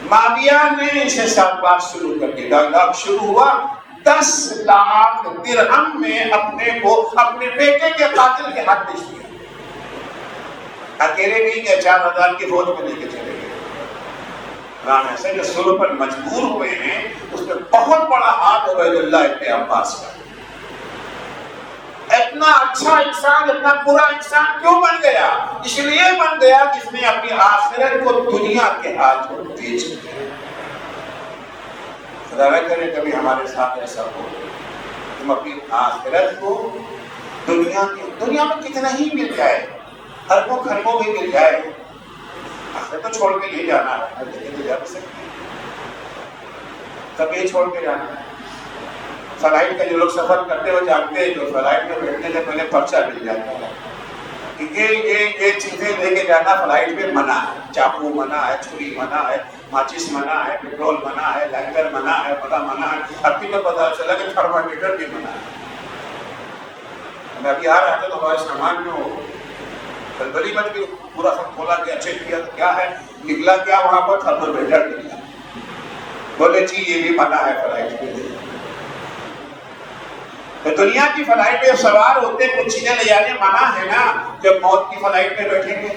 معاویہ نے ان سے ساتھ بات شروع کر دی، ڈائلاگ شروع ہوا، 10 لاکھ درہم میں اپنے بیٹے کے قاتل کے ہاتھ بیچ دیا۔ اکیلے نہیں گئے، 4,000 کی فوج میں لے کے چلے گئے۔ امام حسن جو سلو پر مجبور ہوئے ہیں، اس میں بہت بڑا ہاتھ عبید اللہ ابن عباس کا۔ اتنا اچھا انسان اتنا برا انسان کیوں بن گیا؟ اس لیے بن گیا کہ اس نے اپنی آخرت کو دنیا کے ہاتھوں بیچ دیا۔ خدا نہ کرے کبھی ہمارے ساتھ ایسا ہو، ہم اپنی آخرت کو دنیا میں کتنا ہی مل جائے، اربوں خربوں بھی مل جائے، آخرت تو چھوڑ کے لے جانا ہے، لیکن تو جا بھی سکتے ہیں۔ تب یہ چھوڑ کے جانا ہے. فلائٹ کا جو لوگ سفر کرتے ہوئے جانتے ہیں جو فلائٹ میں بیٹھنے سے پہلے پرچہ مل جاتا ہے کہ یہ چیزیں لے کے جانا فلائٹ میں منع ہے. چاقو منع ہے, چھری منع ہے, ماچس منع ہے, پیٹرول منع ہے, لائٹر منع ہے, پتہ منع ہے. اب بھی تو پتہ چلا کہ تھرمامیٹر بھی منع ہے. میں ابھی آ رہا تھا تو ہمارے سامان میں وہ کلبلی مت بھی پورا سب کھولا گیا, چیک کیا تو کیا ہے, نکلا کیا وہاں پر تھرمامیٹر نکلا. بولے جی یہ بھی منع ہے فلائٹ میں. تو دنیا کی فلائٹ میں سوار ہوتے کچھ چیزیں لے جانے منع ہے نا. جب موت کی فلائٹ میں بیٹھیں گے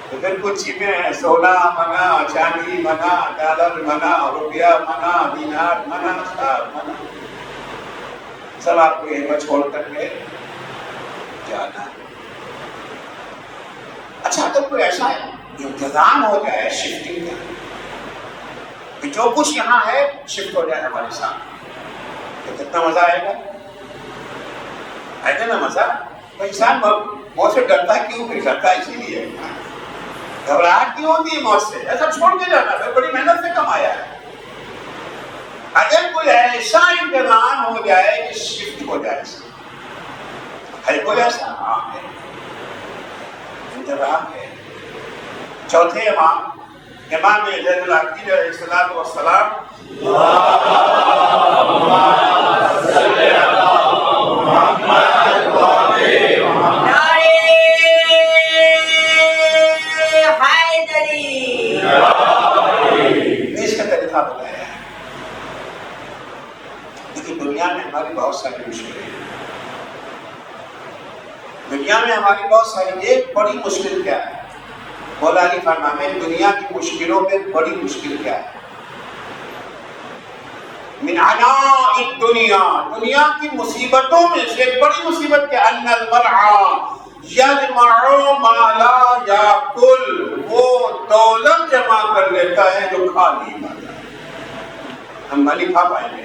تو پھر کچھ چیزیں سونا منع, چاندی منع, ڈالر منع, روپیہ منع, دینار منع, سب منع. سب آپ کو یہیں پر چھوڑ کر کے جانا ہے. اچھا تو کوئی ایسا انتظام ہو جائے شفٹنگ کا کہ جو کچھ یہاں ہے شفٹ ہو جائے ہمارے ساتھ, تو کتنا مزہ آئے گا. آئے گا نا مزہ. تو انسان موت سے ڈرتا کیوں؟ پھر ڈرتا اسی لیے, گھبراہٹ کیوں ہوتی ہے موت سے؟ ایسا چھوڑ کے جانا ہے, بڑی محنت سے کمایا ہے. اگر کوئی ایسا انتظام ہو جائے کہ شفٹ ہو جائے, ہے کوئی ایسا؟ ہاں ہے, انتظام ہے. چوتھے امام زین العابدین علیہ الصلوۃ والسلام نے اس کا طریقہ بتایا ہے. لیکن دنیا میں ہماری بہت ساری مشکلیں ہیں. دنیا میں ہماری بہت ساری, ایک بڑی مشکل کیا ہے؟ مولا علی فرماتے ہیں دنیا کی مشکلوں میں بڑی مشکل کیا ہے؟ من عناء الدنیا, دنیا کی مصیبتوں میں سے ایک بڑی مصیبت کیا؟ ان المرء یجمع ما لا یاکل, وہ دولت جمع کر لیتا ہے جو کھا نہیں پاتا. ہم نہیں کھا پائیں گے,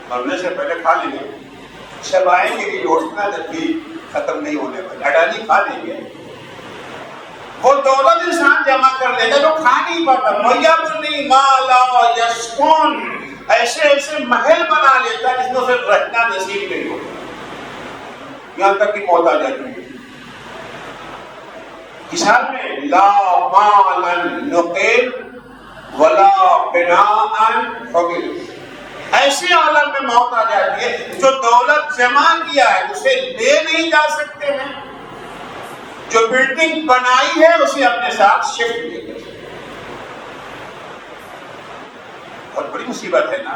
مرنے سے پہلے کھا لیں گے, شب آئیں گے کہ روشنا جب بھی ختم نہیں ہونے پر اڈانی کھا لیں گے. وہ دولت انسان جمع کر لیتا جو کھا نہیں پاتا. وَيَبْنِي مَا لَا يَسْكُنُ, ایسے ایسے محل بنا لیتا جس میں اسے رہنا نصیب نہیں ہوتا, یہاں تک کہ موت آ جاتی ہے. مثال میں لا مالا نقل ولا بناء حبل, ایسے عالم میں موت آ جاتی ہے جو دولت جمع کیا ہے اسے لے نہیں جا سکتے ہیں, جو بلڈنگ بنائی ہے اسے اپنے ساتھ شفٹ نہیں کر سکتے. بہت بڑی مصیبت ہے نا,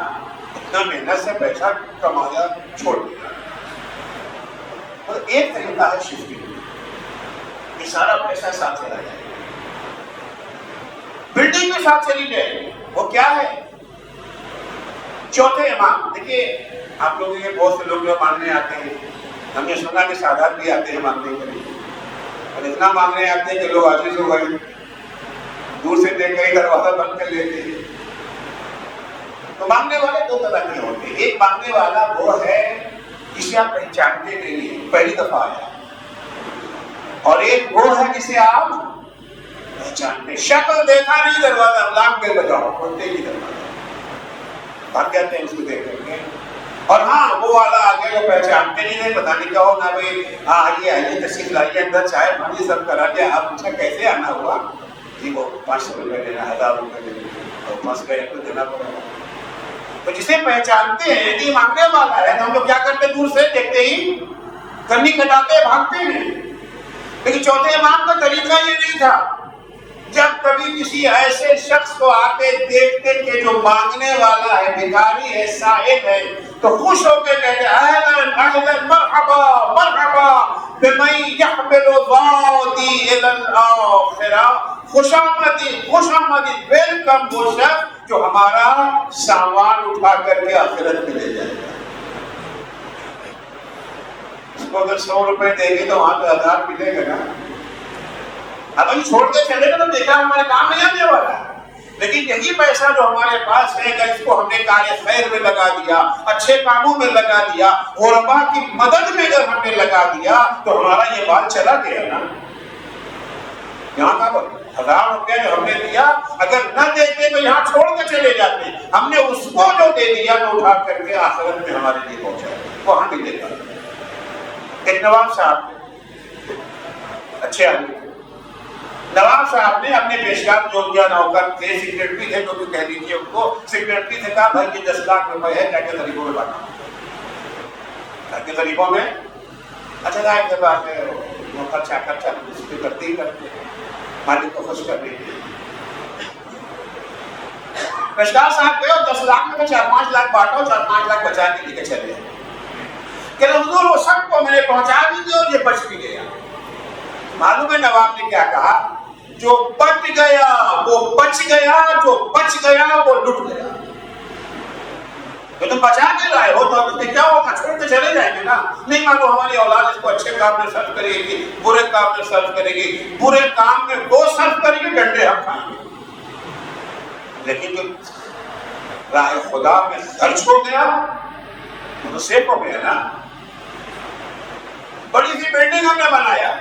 اتنا محنت سے پیسہ کمایا چھوڑ دیا. اور ایک طریقہ ہے شفٹنگ, یہ سارا پیسہ ساتھ چلا جائے, بلڈنگ بھی ساتھ چلی جائے. وہ کیا ہے؟ چوتھے امام. دیکھیے آپ لوگوں کے بہت سے لوگ جو مانگنے آتے ہیں, ہم نے سنا کہ سادات بھی آتے ہیں مانگنے کے لیے, اور اتنا مانگنے آتے ہیں کہ لوگ عاجز ہو گئے, دور سے دیکھ کر دروازہ بند کر لیتے ہیں. تو مانگنے والے دو طرح کے ہوتے ہیں. ایک مانگنے والا وہ ہے جسے آپ پہچانتے نہیں ہیں, پہلی دفعہ آیا, اور ایک وہ ہے جسے آپ پہچانتے, شکل دیکھا نہیں, دروازہ لاکھ دے بجاؤ کھولتے ہی دروازہ بھاگ جاتے ہیں اس کو دیکھ کر کے. اور ہاں وہ والا آگے جو پہچانتے نہیں ہیں, پتہ نہیں کیا ہو نا بھائی, ہاں آئیے تشریف لائیے, اندر چائے پانی سب کرا دیا. آپ پوچھا کیسے آنا ہوا؟ جی وہ 500 روپے دینا, 1000 روپے دینا, اور پھنس گئے تو دینا پڑے گا. تو جسے پہچانتے ہیں کہ مانگنے والا ہے, تو ہم لوگ کیا کرتے, دور سے دیکھتے ہی کرنی کٹاتے بھاگتے ہیں. لیکن چوتھے امام کا طریقہ یہ نہیں تھا. جب کبھی کسی ایسے شخص کو آتے دیکھتے کہ جو مانگنے والا ہے, بھکاری ہے, سائل ہے, تو خوش ہو کے کہتے اہلاً اہلاً مرحبا مرحبا بمن یحمل ذاتی الی الاخرہ, خوش آمدید خوش آمدید, ویلکم وہ شخص جو ہمارا سامان اٹھا کر کے آخرت میں لے جائے گا. اس کو اگر 100 روپے دیں گے تو وہاں پہ 1000 ملے گا نا. اب ہم چھوڑ کے چلے گا تو دیکھا ہمارے کام نہیں آنے والا ہے. لیکن یہی پیسہ جو ہمارے پاس ہے, اگر اس کو ہم نے کار خیر میں لگا دیا, اچھے کاموں میں لگا دیا, غربا کی مدد میں اگر ہم نے لگا دیا, تو ہمارا یہ بات چلا گیا نا. یہاں کا 1000 روپیہ جو ہم نے دیا اگر نہ دیتے تو یہاں چھوڑ کے چلے جاتے، ہم نے اس کو جو دے دیا تو اٹھا کر کے آخرت میں ہمارے لیے پہنچایا، وہاں بھی دے گا۔ ایک نواب صاحب اچھے آدمی تھے، نواب صاحب نے اپنے پیشکار جو کیا نوکر تھے، سیکریٹری تھے، جو بھی کہہ لیجیے ان کو، سیکریٹری سے کہا بھائی یہ 10 لاکھ روپے ہے، کیا کہ غریبوں میں بانٹا، کیا کہ غریبوں میں، اچھا ظاہر سی بات ہے وہ خرچہ اس پہ کرتے ہی کرتے ہیں، مالک کو خوش کر دیتے ہیں۔ پیشکار صاحب گئے اور 10 لاکھ میں 4-5 لاکھ بانٹا، 4-5 لاکھ بچا کے لے کے چلے کہ حضور وہ سب کو میں نے پہنچا بھی دیا اور یہ بچ بھی گیا۔ معلوم ہے نواب نے کیا کہا؟ جو بچ گیا وہ بچ گیا، جو بچ گیا وہ لٹ گیا۔ تو تم بچا کے لائے ہو تو کیا ہوگا؟ چھوڑ کے چلے جائیں گے نا؟ نہیں معلوم ہماری اولاد اس کو اچھے کام میں صرف کرے گی، برے کام میں صرف کرے گی، برے کام میں وہ صرف کرے گی، ڈنڈے ہم کھائیں گے۔ لیکن جو راہ خدا میں خرچ ہو گیا وہ تو سیف ہو گیا نا۔ بڑی سی بلڈنگ ہم نے بنایا،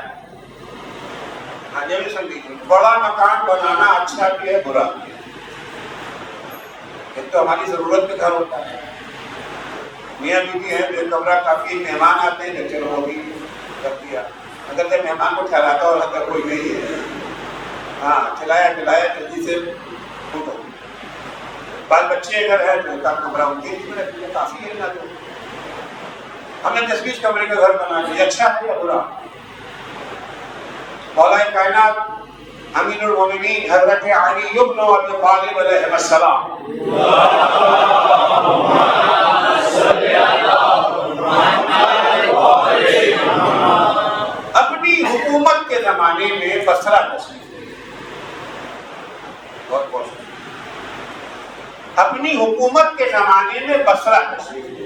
یہ بھی سمجھیے بڑا مکان بنانا اچھا بھی ہے برا بھی ہے۔ ایک تو ہماری ضرورت پہ گھر ہوتا ہے، میاں بیوی ہیں، ایک کمرہ کافی، مہمان آتے ہیں تو چلو وہ بھی کر دیا، اگر سے مہمان کو ٹھہراتا اور اگر کوئی نہیں ہے، ہاں کھلایا جلدی سے اٹھو، بال بچے اگر ہے تو ایک کمرہ ان کے لیے کافی ہے نا۔ تو ہم نے 20-20 کمرے کا گھر بنا لیا، اچھا ہے یا برا؟ مولا کائنات امین المومنین حضرت علی بن ابی طالب علیہ السلام اپنی حکومت کے زمانے میں بصرہ تشریف لے گئے۔ اپنی حکومت کے زمانے میں بصرہ تشریف لے گئے۔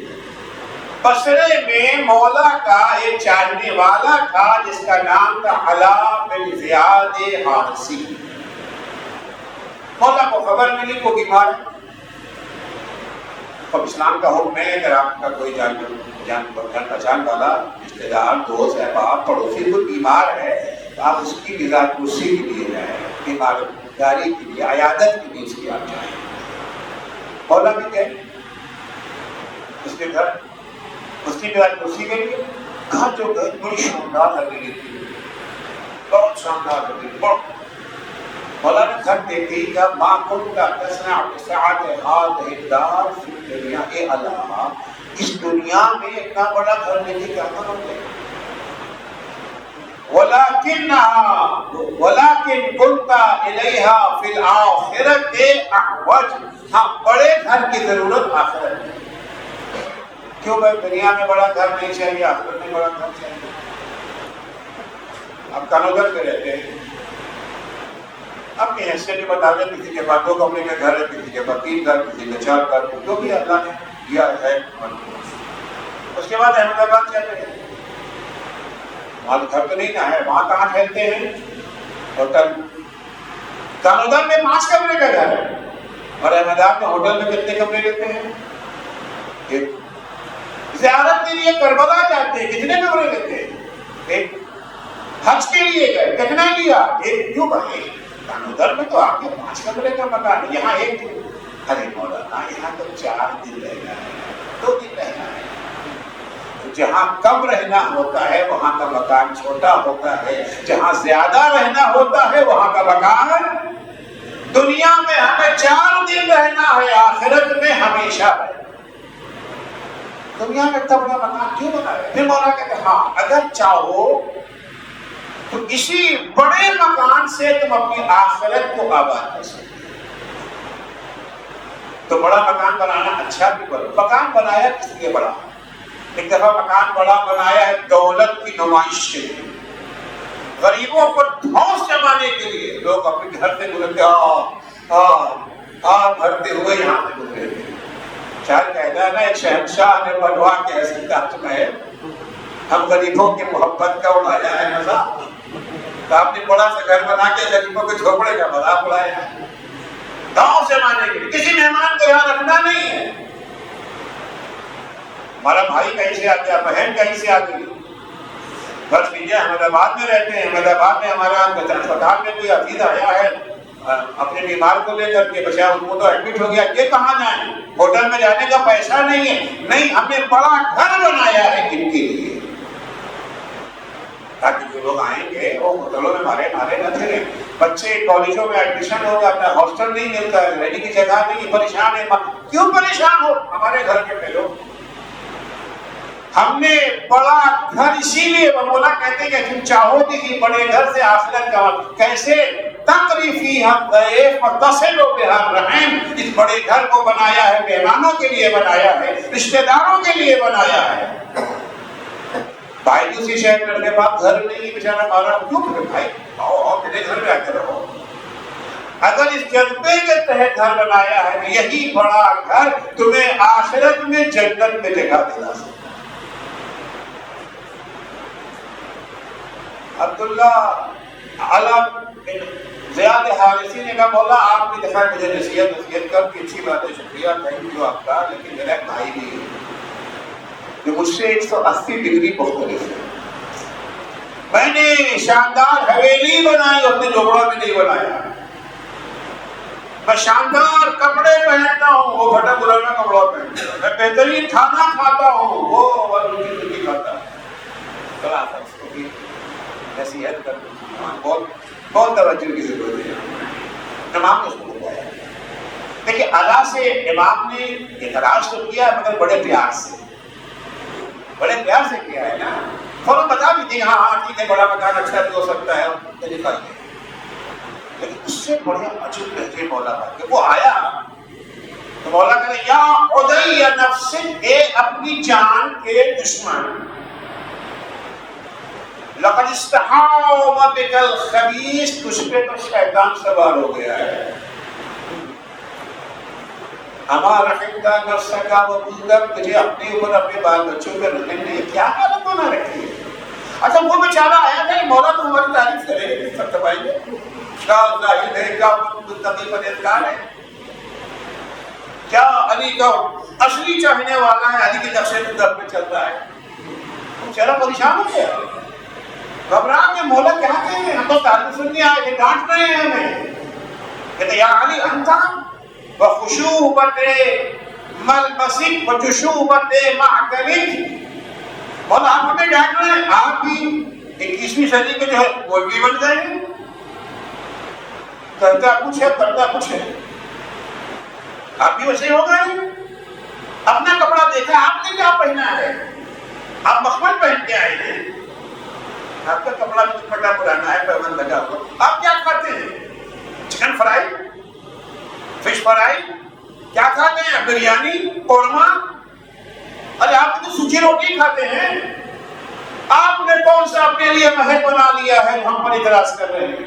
بصرے میں مولا کا ایک چاہنے والا تھا جس کا نام تھا علا بن زیاد حارثی۔ مولا کو خبر ملی کو بیمار ہے، اب اسلام کا حکم ہے اگر آپ کا کوئی جان پہچان والا رشتے دار، دوست، احباب، پڑوسی کوئی بیمار ہے تو آپ اس کی غذا کرسی کے لیے جائیں، بیمارداری کے لیے، عیادت کے لیے اس کی آپ جائیں۔ مولا بھی گئے اس کے گھر، اس کی کرسی کے لیے گھر جو گئے بڑی شاندار لگ رہی تھی، بہت شاندار لگ رہی تھی۔ مولا نے گھر دیکھ ہی کہا ماں کنت تصنع بسعۃ هذه الدار فی الدنیا، اے اللہ اس دنیا میں اتنا بڑا گھر لے کے کیا کرو گے؟ ولكن كنت الیہا فی الآخرۃ احوج، ہاں بڑے گھر کی ضرورت آخرت میں۔ کیوں بھائی دنیا میں بڑا گھر نہیں چاہیے، آخرت میں بڑا گھر چاہیے؟ اب کانوگر پہ رہتے ہیں، اپنی حیثیت کے مطابق کسی کے پاس 2 کمرے کا گھر ہے، کسی کے پاس 3 گھر، کسی کے 4 گھر، جو بھی اللہ نے دیا ہے۔ اس کے بعد احمد آباد چلے گئے، وہاں گھر تو نہیں نہ ہے، وہاں کہاں ٹھہرتے ہیں؟ ہوٹل۔ کانوگر میں 5 کمرے کا گھر ہے اور احمد آباد میں ہوٹل میں کتنے کمرے لیتے ہیں؟ 1۔ زیارت کے لیے کربلا جاتے ہیں، کتنے کمرے لیتے ہیں؟ 1۔ حج کے لیے گئے، کتنا لیا؟ 1۔ کیوں بھائی کانوگر میں تو آپ کے 5 کمرے کا مکان ہے، یہاں 1۔ ارے مولانا یہاں تو 4 دن رہنا ہے، 2 دن رہنا ہے۔ جہاں کم رہنا ہوتا ہے وہاں کا مکان چھوٹا ہوتا ہے، جہاں زیادہ رہنا ہوتا ہے وہاں کا مکان۔ دنیا میں ہمیں 4 دن رہنا ہے، آخرت میں ہمیشہ رہنا۔ دنیا میں اتنا بڑا مکان کیوں بنایا؟ پھر مولا کہتے ہیں ہاں اگر چاہو تو اسی بڑے مکان سے تم اپنی آخرت کو آباد کر سکتے۔ تو بڑا مکان بنانا اچھا بھی بڑا مکان بنایا کس لیے بڑا؟ ایک دفعہ مکان بڑا بنایا ہے دولت کی نمائش کے لیے، غریبوں کو دھوس جمانے کے لیے۔ لوگ اپنے گھر سے گزرتے بھرتے ہوئے یہاں سے گزرے تھے۔ شاید کہتا ہے نا ایک شہنشاہ نے بنوا کے ایسی تاج محل، ہم غریبوں کی محبت کا اڑایا ہے مذاق۔ تو آپ نے بڑا سا گھر بنا کے غریبوں کے جھوپڑے کا مذاق اڑایا ہے، دھوس جمانے کے لیے۔ کسی مہمان کو یہاں رکھنا نہیں ہے۔ ہمارا بھائی کہیں سے آ گیا، بہن کہیں سے آ گئی، فرض کیجیے احمد آباد میں رہتے ہیں، احمد آباد میں ہمارا اسپتال میں کوئی حفیظ آیا ہے اپنے بیمار کو لے کر کے، بچہ ان کو تو ایڈمٹ ہو گیا، یہ کہاں جائیں؟ ہوٹل میں جانے کا پیسہ نہیں ہے، نہیں، ہم نے بڑا گھر بنایا ہے ان کے لیے، تاکہ جو لوگ آئیں گے وہ ہوٹلوں میں مارے نہ پھریں۔ بچے کالجوں میں ایڈمیشن ہو جاتا ہے، ہاسٹل نہیں ملتا ہے، رہنے کی جگہ نہیں، پریشان ہے۔ کیوں پریشان ہو؟ ہمارے گھر کے پہلو ہم نے بڑا گھر اسی لیے مولا کہتے ہیں کہ تم چاہو کسی بڑے گھر سے آخرت کا کیسے تقریفی ہم ضعیف متصل و بہار رحم، اس بڑے گھر کو بنایا ہے، مہمانوں کے لیے بنایا ہے، رشتہ داروں کے لیے بنایا ہے۔ بھائی دوسری شہر میں اپنے پاس گھر نہیں، بیچارہ مارا، کیوں کرے بھائی؟ آؤ میرے گھر میں آ کے رہو۔ اگر اس جذبے کے تحت گھر بنایا ہے تو یہی بڑا گھر تمہیں آخرت میں جنت میں جگہ دلا سکتا۔ عبداللہ علم زیاد حارثی نے کہا مولا آپ نے دکھا مجھے نصیحت کر کی، اچھی بات ہے، شکریہ، تھینک یو آپ کا، لیکن میرا ایک بھائی بھی ہے جو مجھ سے 180 ڈگری مختلف ہے۔ میں نے شاندار حویلی بنائی، اپنے جھوپڑا میں نہیں بنایا۔ میں شاندار کپڑے پہنتا ہوں، وہ پھٹا پرانا کپڑا پہنتا ہوں۔ میں بہترین کھانا کھاتا ہوں، وہ روٹی کھاتا ہے۔ چلا تھا اس کو بھی نصیحت کر، بہت توجہ کی ضرورت ہے۔ امام نے اس کو بتایا، دیکھیے اللہ سے امام نے اعتراض تو کیا مگر بڑے پیار سے کیا ہے نا، فوراً بتا بھی دیں ہاں ٹھیک ہے، بڑا مکان اچھا بھی ہو سکتا ہے، طریقہ یہ، لیکن اس سے بڑے عجیب لہجے مولا کہ وہ آیا تو مولا کہتے یا عدی نفس، اے اپنی جان کے دشمن، لقد استحام بک الخبیث، تجھ پہ تو شیطان سوار ہو گیا ہے۔ اما رحمتا نفسک وولدک، تجھے اپنے اوپر اپنے بال بچوں پہ رحم نہیں، کیا حالت بنا رکھی ہے۔ اچھا وہ بیچارہ آیا تھا، مولا تو ہماری تعریف کرے گا، سب تبائیں گے، کیا ظاہر ہے، کیا متقی پرہیزگار ہے، کیا علی کا اصلی چاہنے والا ہے، علی کے نقشے قدم پہ چلتا ہے۔ بیچارہ پریشان ہو گیا، گھبرا کے مولا کیا کہیں گے، ہم تو تعریف سننے آئے تھے، ڈانٹ رہے ہیں ہمیں۔ کہتے یا علی انت وخشوبت ملبسک وجشوبت معقلک، مولا آپ ہمیں ڈانٹ رہے ہیں، آپ بھی 21ویں صدی کے جو ہے مولوی بن جائیں گے، کرتا کچھ ہے، آپ بھی ویسے ہو گئے۔ اپنا کپڑا دیکھا آپ نے کیا پہنا ہے، آپ مخمل پہن کے آئے ہیں، آپ کا کپڑا بھی پھٹا پرانا ہے، پیمن لگا ہوا، آپ کیا کھاتے ہیں؟ چکن فرائی، فش فرائی، کیا کھاتے ہیں؟ بریانی، قورمہ، ارے آپ تو سوکھی روٹی کھاتے ہیں۔ آپ نے کون سا اپنے لیے محل بنا لیا ہے ہم پر اعتراض کر رہے ہیں؟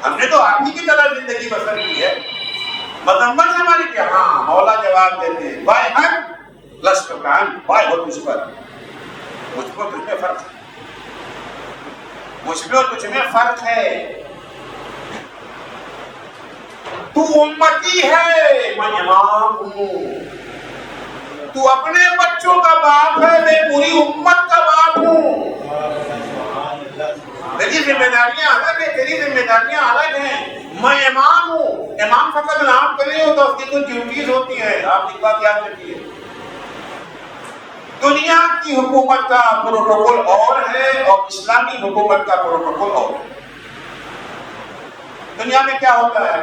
ہم نے تو آپ ہی کی طرح زندگی بسر کی ہے، مذمت ہماری کیا؟ ہاں مولا جواب دیتے ہیں بھائی حق لست کان، بھائی ہو تجھ پر، مجھ کو تجھ میں فرق ہے، مجھ میں اور تجھ میں فرق ہے، تو امتی ہے، میں امام ہوں، تو اپنے بچوں کا باپ ہے، میں پوری امت کا باپ ہوں۔ میری ذمہ داریاں الگ ہیں، تیری ذمہ داریاں الگ ہیں، میں امام ہوں۔ امام فقط نام کا نہیں ہوتا، اس کی کچھ ڈیوٹیز ہوتی ہیں، آپ ایک بات یاد رکھیے، دنیا کی حکومت کا پروٹوکول اور ہے اور اسلامی حکومت کا پروٹوکول اور ہے۔ دنیا میں کیا ہوتا ہے،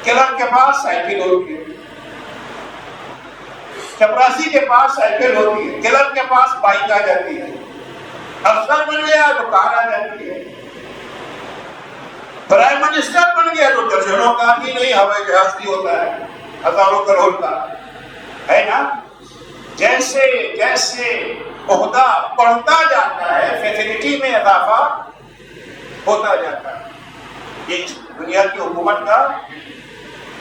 کلر کے پاس سائیکل ہوتی ہے، چپراسی کے پاس سائیکل ہوتی ہے، کلر کے پاس بائک آ جاتی ہے، افسر بن گیا تو کار آ جاتی ہے، پرائم منسٹر بن گیا تو درجنوں کا ہی نہیں ہوائی جہاز بھی ہوتا ہے، ہزاروں کروڑ کا ہے نا۔ جیسے جیسے عہدہ بڑھتا جاتا ہے فیسلٹی میں اضافہ ہوتا جاتا ہے۔ یہ دنیا کی حکومت کا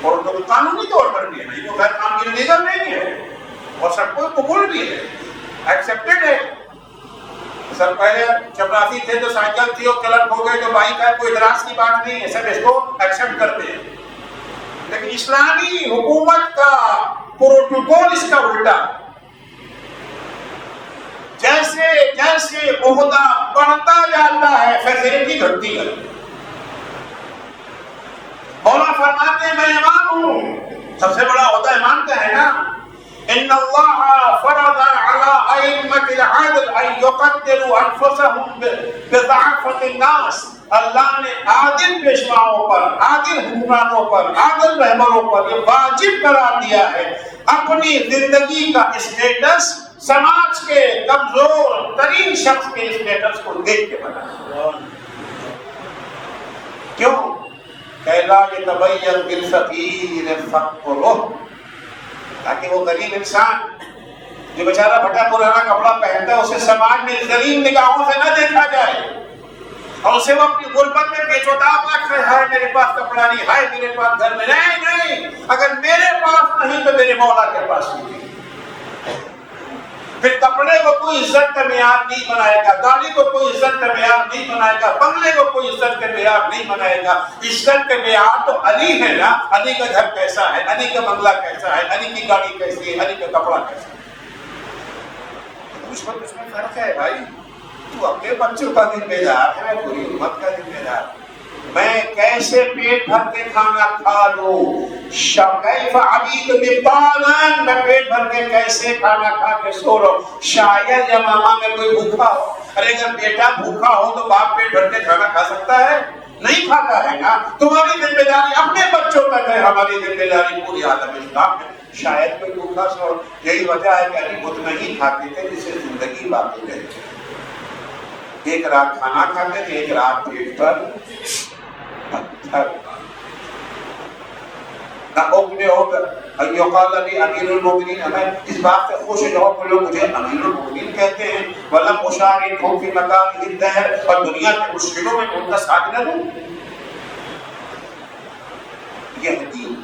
اور قانونی طور پر بھی ہے، جو غیر قانونی لیگل نہیں ہے اور سب کو قبول بھی ہے، ایکسیپٹڈ ہے۔ سر پہلے چپراسی تھے تو سائیکل تھی اور کلرک ہو گئے تو بائک ہے، کوئی اعتراض کی بات نہیں ہے، سب اس کو ایکسیپٹ کرتے ہیں۔ لیکن اسلامی حکومت کا پروٹوکول اس کا الٹا، جیسے سے عہدہ بڑھتا جاتا ہے، فیسلٹی گھٹتی ہے۔ مولا فرماتے ہیں میں امام ہوں، سب سے بڑا عہدہ امام کا ہے نا۔ ان اللہ فرض علی ائمۃ العدل ان یقدروا انفسهم بضعفۃ الناس، اللہ نے عادل پیشواؤں پر، عادل حکمرانوں پر، عادل رہبروں پر یہ واجب قرار دیا ہے اپنی زندگی کا اسٹیٹس سماج کے کمزور ترین شخص کے اسٹیٹس کو دیکھ کے بنانا۔ کیوں؟ کہ لا يتبين بالفقير فقره، تاکہ وہ غریب انسان جو بیچارہ پھٹا پرانا کپڑا پہنتا ہے اسے سماج میں ذلیل نگاہوں سے نہ دیکھا جائے، اور اسے وہ اپنی غربت میں بے چوتاب رکھے، ہائے میرے پاس کپڑا نہیں، ہائے میرے پاس گھر میں نہیں، اگر میرے پاس نہیں تو میرے مولا کے پاس نہیں۔ پھر کپڑے کو کوئی عزت کا معیار نہیں بنائے گا، گاڑی کو کوئی عزت کا معیار نہیں بنائے گا، بنگلے کو کوئی عزت کا معیار نہیں بنائے گا۔ عزت کا معیار تو علی ہے نا، علی کا گھر کیسا ہے، علی کا بنگلہ کیسا ہے، علی کی گاڑی کیسی ہے، علی کا کپڑا کیسا ہے۔ اس میں فرق ہے بھائی، تو اپنے بچوں کا ذمہ دار ہے، پوری امت کا ذمہ دار۔ میں کیسے پیٹ بھر کے کھانا کھا لوں، کیف عبید بطانا، میں پیٹ بھر کے کیسے کھانا کھا کے سو رہا ہوں۔ شاید یا ماما میں کوئی بھوکا ہو، ارے اگر بیٹا بھوکا ہو تو باپ پیٹ بھر کے کھانا کھا سکتا ہے؟ نہیں کھاتا ہے نا۔ تمہاری ذمہ داری اپنے بچوں تک ہے، ہماری ذمہ داری پوری عالم اسلام ہے۔ شاید کوئی بھوکا سو، یہی وجہ ہے کہ علی اتنا ہی کھاتے تھے جسے زندگی باقی رہتی، ایک رات کھانا کھاتے تھے، ایک رات پیٹ پر پتھر۔ یقال علی امیر المؤمنین، ہمیں اس بات سے خوش ہو کہ لوگ مجھے امیر المؤمنین کہتے ہیں، ولم اشارکہم فی مکارہ الدہر، اور دنیا کے مشکلوں میں ان کا ساتھ نہ دوں۔ یہ ہے دین،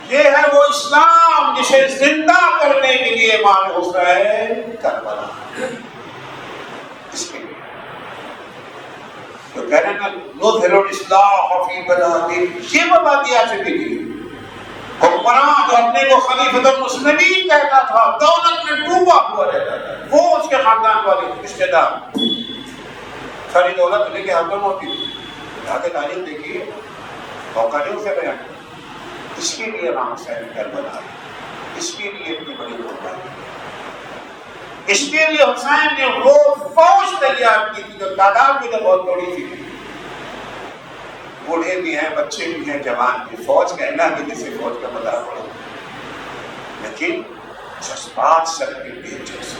یہ ہے وہ اسلام جسے زندہ کرنے کے لیے امام حسین کربلا، اس کے لیے تو کہہ رہے ہیں نظہر الاصلاح فی بلادہ، یہ مبادیات سے بھی حکمران جو اپنے کو خلیفۃ المسلمین کہتا تھا، دولت میں ڈوبا ہوا رہتا تھا، وہ اس کے خاندان والے رشتے دار، ساری دولت لے کے ہاتھوں میں ہوتی تھی۔ آگے تاریخ دیکھیے، موقع نہیں اسے بیان کرنا۔ اس کے لیے امام حسین کربلا، اس کے لیے اتنی بڑی قربانی، اس کے لیے حسین نے وہ فوج تیار کی تھی جو تعداد میں تو بہت بڑی تھی، بوڑھے بھی ہیں، بچے بھی ہیں، جوان بھی، فوج کہنا بھی جسے فوج کا پتہ پڑا، لیکن جذبات سر کے پیچھے جیسے۔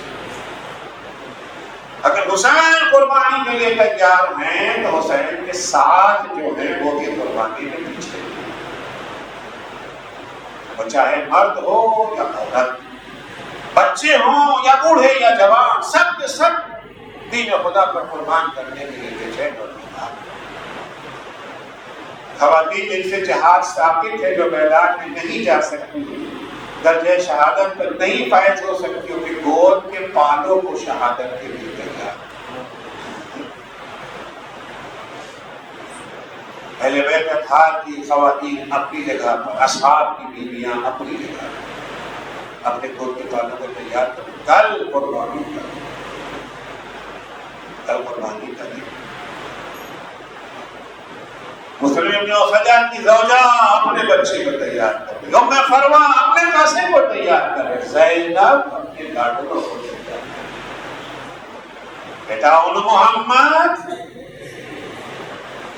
اگر حسین قربانی کے لیے تیار ہیں تو حسین کے ساتھ جو ہے وہ بھی قربانی میں پیچھے، وہ چاہے مرد ہو یا عورت، بچے ہوں یا بوڑھے یا جوان، سب کے سب دین خدا پر قربان کرنے کے لیے بے چین اور بیمار۔ خواتین جن سے جہاد ثابت ہے، جو میدان میں نہیں جا سکتی، درجہ شہادت پر نہیں فائز ہو سکتی، کہ گود کے پالوں کو شہادت کے لیے تیار۔ اہل بیت اطہار کی خواتین اپنی جگہ پر، اصحاب کی بیویاں اپنی جگہ پر، اپنے گود کے پالوں کو تیار کریں، کل قربانی کریں، کل قربانی کریں۔ مسلم ابن خجاج کی زوجہ اپنے بچے کو تیار کرے، ام فروا اپنے قاسم کو تیار کرے، زینب اپنے لاڈلوں کو تیار کرے۔ بیٹا ان محمد،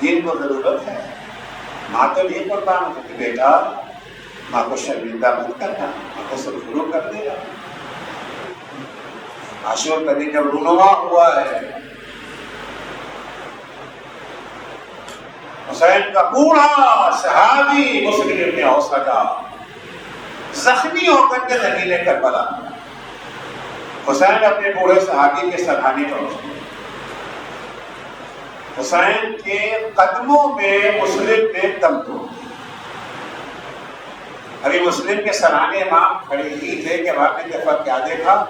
دین کو ضرورت ہے، ماں تو نہیں قربان ہو سکتی، بیٹا ماں کو شرمندہ مت کرنا، ماں کو سرخرو کر دے گا۔ عاشور کا دن جب رونما ہوا ہے، حسین کا بوڑھا صحابی مسلم ابن اوسجا زخمی ہو کر کے زمین کربلا، حسین اپنے بوڑھے صحابی کے سرحانے پہنچے، حسین کے قدموں میں مسلم نے دم توڑ دیا۔ ابھی مسلم کے سرانے امام کھڑے ہی تھے کہ آپ نے دفعہ کیا دیکھا،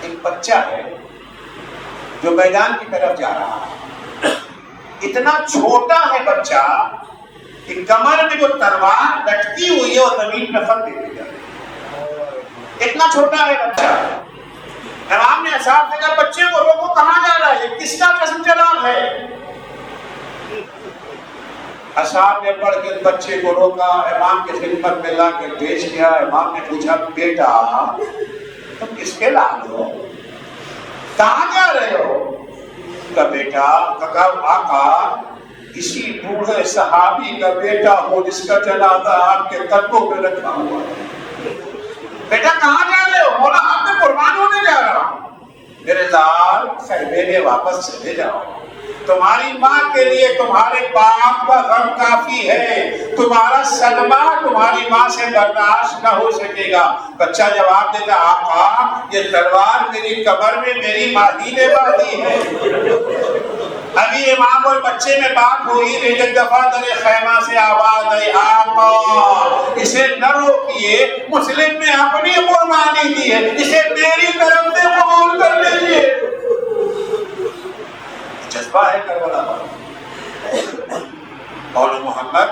ایک بچہ ہے جو میدان کی طرف جا رہا ہے، اتنا چھوٹا ہے بچہ کہ کمر میں جو تلوار لٹکی ہوئی ہے وہ زمین پہ پھٹ دیتی ہے، اتنا چھوٹا ہے بچہ۔ احساس دے گا بچے کو روکو کہاں جا رہا ہے، کس کا قسم جلال ہے؟ اصحاب نے پڑھ کے بچے کو روکا، امام کی خدمت میں لا کے پیش کیا۔ امام نے پوچھا بیٹا تم کس کے لال ہو، کہاں جا رہے ہو؟ کا بیٹا کہا آقا اسی بوڑھے صحابی کا بیٹا ہو جس کا جنازہ آپ کے قدموں پہ رکھا ہوا ہے۔ بیٹا کہاں جا رہے ہو؟ مولا آپ میں قربان ہونے جا رہا ہوں۔ میرے لال خیمے واپس چلے جاؤ، تمہاری ماں کے لیے تمہارے باپ کا غم کافی ہے، تمہارا صدمہ تمہاری ماں سے برداشت نہ ہو سکے گا۔ بچہ جواب دیتا آقا یہ تلوار میری کمر میں میری ماضی نے باندھی ہے۔ ابھی امام اور بچے میں بات ہو ہی رہی، ایک دفعہ در خیمہ سے آواز آئی آقا اسے نہ روکیے، مسلم نے اپنی قربانی دی ہے، اسے میری طرف سے قبول کر لیجیے۔ جذبہ ہے کربلا پر۔ مولا محمد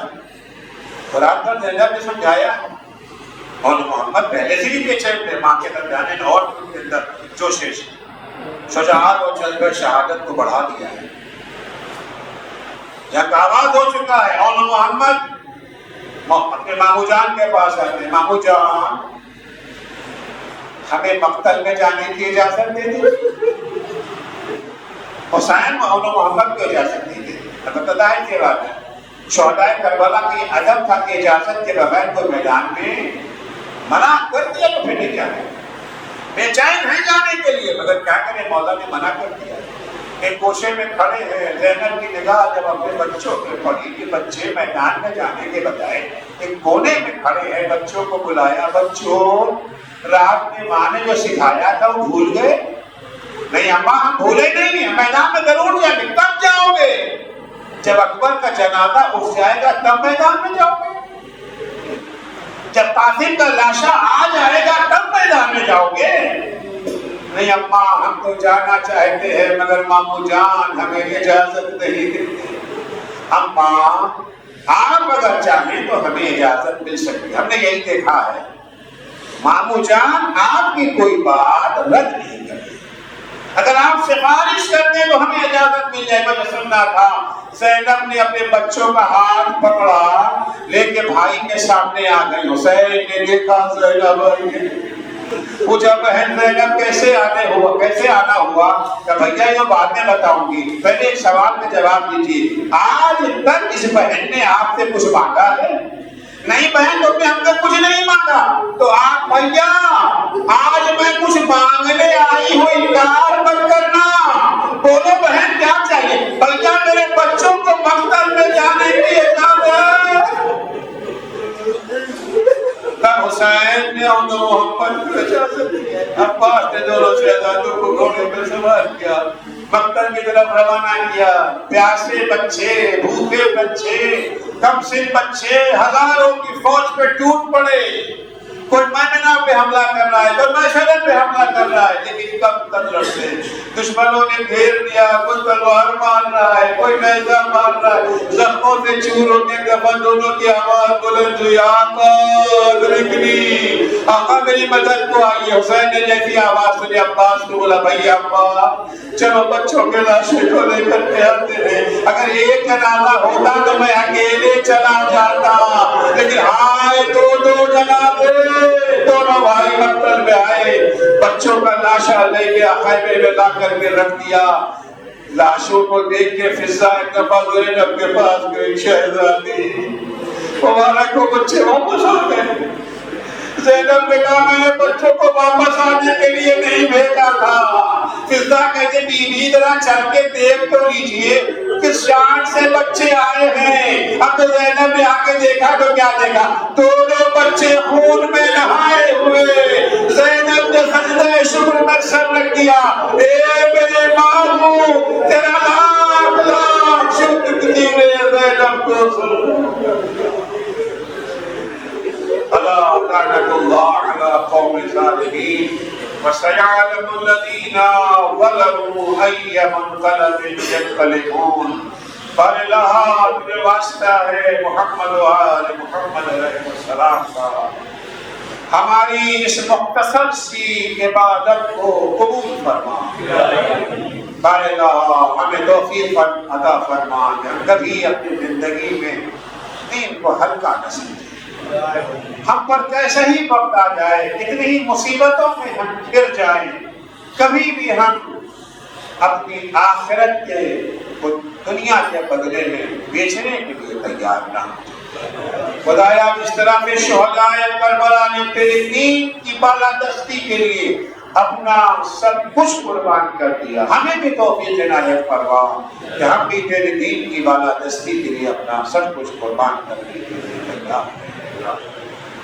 قرآن پر زینب نے سمجھایا، مولا محمد پہلے سے بھی بے چین تھے، ماں کے درمیان اور ان کے اندر جوش شجاعت اور جذبہ شہادت کو بڑھا دیا ہے۔ جنگ آباد ہو چکا ہے، مولا محمد اپنے مامو جان کے پاس آتے ہیں، مامو جان ہمیں مقتل میں جانے کی اجازت دے دی۔ حسین مولا محمد کو اجازت دی تھی، ابتدائی کی بات ہے، شہدائے کربلا کی ادب تھا کہ اجازت کے بغیر کوئی میدان میں منع کر دیا تو پھر نہیں جانے، بے چین نہیں جانے کے لیے، مگر کیا کریں مولا نے منع کر دیا۔ ایک گوشے میں کھڑے ہیں، زینب کی نگاہ جب اپنے بچوں پہ پڑی کہ بچے میدان میں جانے کے بجائے ایک کونے میں کھڑے ہیں، بچوں کو بلایا، بچوں رات میں ماں نے جو سکھایا تھا وہ بھول گئے؟ نہیں اماں ہم بھولے نہیں ہیں، میدان میں ضرور جائیں گے۔ کب جاؤ گے؟ جب اکبر کا جنازہ اٹھ جائے گا تب میدان میں جاؤ گے، جب قاسم کا لاشا آ جائے گا تب میدان میں جاؤ گے؟ نہیں اماں ہم تو جانا چاہتے ہیں مگر مامو جان ہمیں اجازت نہیں دیتے۔ اماں آپ اگر چاہیں تو ہمیں اجازت مل سکتی، ہم نے یہی دیکھا ہے مامو جان آپ کی کوئی بات رد نہیں کرتے، اگر آپ سفارش کرتے تو ہمیں اجازت مل جائے۔ مجھے سننا تھا زینب نے اپنے بچوں کا ہاتھ پکڑا لے کے بھائی کے سامنے آ گئی۔ حسین نے دیکھا زینب آئی، پوچھا بہن زینب کیسے آنا ہوا؟ کہ بھیا یہ بعد میں بتاؤں گی، پہلے ایک سوال کا جواب دیجیے، آج تک اس بہن نے آپ سے کچھ مانگا ہے؟ نہیں بہن تم نے ہم سے کچھ نہیں مانگا۔ تو آپ بھیا آج میں کچھ مانگنے آئی ہوں، انکار مت کرنا، بولو بہن کیا چاہیے؟ بھیا میرے بچوں کو مقتل میں جانے کی اجازت۔ تب حسین نے ان محمد کو اجازت دی، عباس نے دونوں شہزادوں کو گھوڑے پہ سوار کیا، مقتل کی طرف روانہ کیا۔ پیاسے بچے، بھوکے بچے، کم سن بچے ہزاروں کی فوج پہ ٹوٹ پڑے، کوئی میمنہ پہ حملہ کر رہا ہے، کوئی مشہد پہ حملہ کر رہا ہے، لیکن کب تک لڑتے؟ دشمنوں نے گھیر دیا، کوئی تلوار مار رہا ہے، کوئی نیزہ مار رہا ہے، زخموں سے چور ہونے کے بعد دونوں کی آواز بلند ہوئی، آقا ادرکنی، آقا میری مدد کو آئی۔ حسین نے جیسی آواز سنی عباس کو بولا بھائی ابا چلو بچوں کے لاشیں کو لے کر کے آتے ہیں، اگر ایک جنازہ ہوتا تو میں اکیلے چلا جاتا، لیکن ہائے دو جنازے، دونوں بھائی مقتل میں آئے، بچوں کا لاشا لے کے خیمے میں لا کر کے رکھ دیا۔ لاشوں کو دیکھ کے فضا ایک دفعہ زینب کے پاس گئی، شہزادی مبارک ہو بچے واپس آ گئے۔ زینب نے کہا میں نے بچوں کو واپس آنے کے لیے نہیں بھیجا تھا۔ فضا کہتے بیوی ذرا چل کے دیکھ تو لیجئے کس شان سے بچے آئے ہیں۔ اب تو زینب نے آ کے دیکھا تو کیا دیکھا؟ دونوں بچے خون میں نہائے ہوئے۔ زینب نے سجدہ شکر میں سر رکھ دیا، اے میرے مامو تیرا لاکھ لاکھ شکر کی زینب کو اللہ لعنت اللہ علی قوم الظالمین وسيعلم الذين ظلموا أي منقلب ينقلبون۔ فللہ واسطہ ہے محمد و آل محمد علیہ السلام کا، ہماری اس مختصر سی عبادت کو قبول فرما. بار اللہ ہمیں توفیق عطا فرما کہ ہم کبھی اپنی زندگی میں دین کو ہلکا نہ سمجھیں. ہم پر کیسا ہی وقت آ جائے، کتنی ہی مصیبتوں میں ہم گر جائیں، کبھی بھی ہم اپنی آخرت کے دنیا کے بدلے میں بیچنے کے لیے تیار نہ ہوں. خدایا جس طرح کے شہدائے کربلا نے تیرے دین کی بالادستی کے لیے اپنا سب کچھ قربان کر دیا، ہمیں بھی توفیق عنایت فرما کہ ہم بھی تیرے دین کی بالادستی کے لیے اپنا سب کچھ قربان کرنے کے لیے تیار ہیں.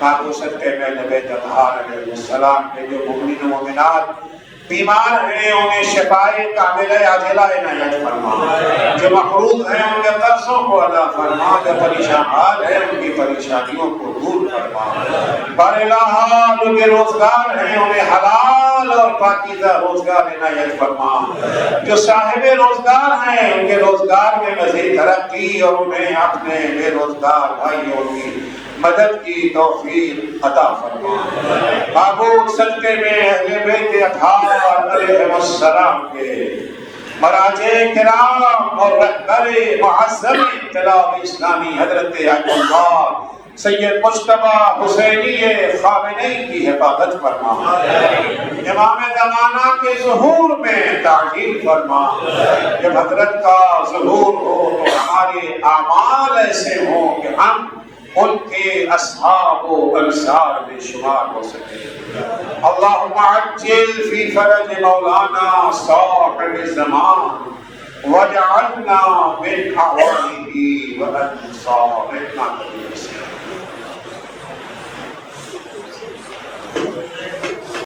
مابو صدقے میں نبی طہار علیہ السلام کے جو مومنین و مومنات بیمار ہیں انہیں شفائے کاملہ عاجلہ عنایت فرما، جو مقروض ہیں ان کے قرضوں کو ادا فرما، جو پریشان حال ہیں ان کی پریشانیوں کو دور فرما. بار الہ جو بے روزگار ہیں انہیں حلال اور پاکیزہ روزگار عنایت فرما، جو صاحب روزگار ہیں ان کے روزگار میں مزید ترقی اور انہیں اپنے بے روزگار بھائیوں کی مدد کی توفیق عطا فرما. معبود صدقے میں اہل بیت اطہار علیہ السلام کے مراجع کرام اور رہبر معظم انقلاب اسلامی حضرت آیت اللہ سید مجتبی حسینی خامنئی کی حفاظت فرما. امام زمانہ کے ظہور میں تعجیل فرما. جب حضرت کا ظہور ہو تو ہمارے اعمال ایسے ہوں کہ ہم ان کے اصحاب و انصار میں شمار ہو سکے. اللہم عجل فی فرج مولانا صاحب الزمان واجعلنا من اعوانہ و انصارہ.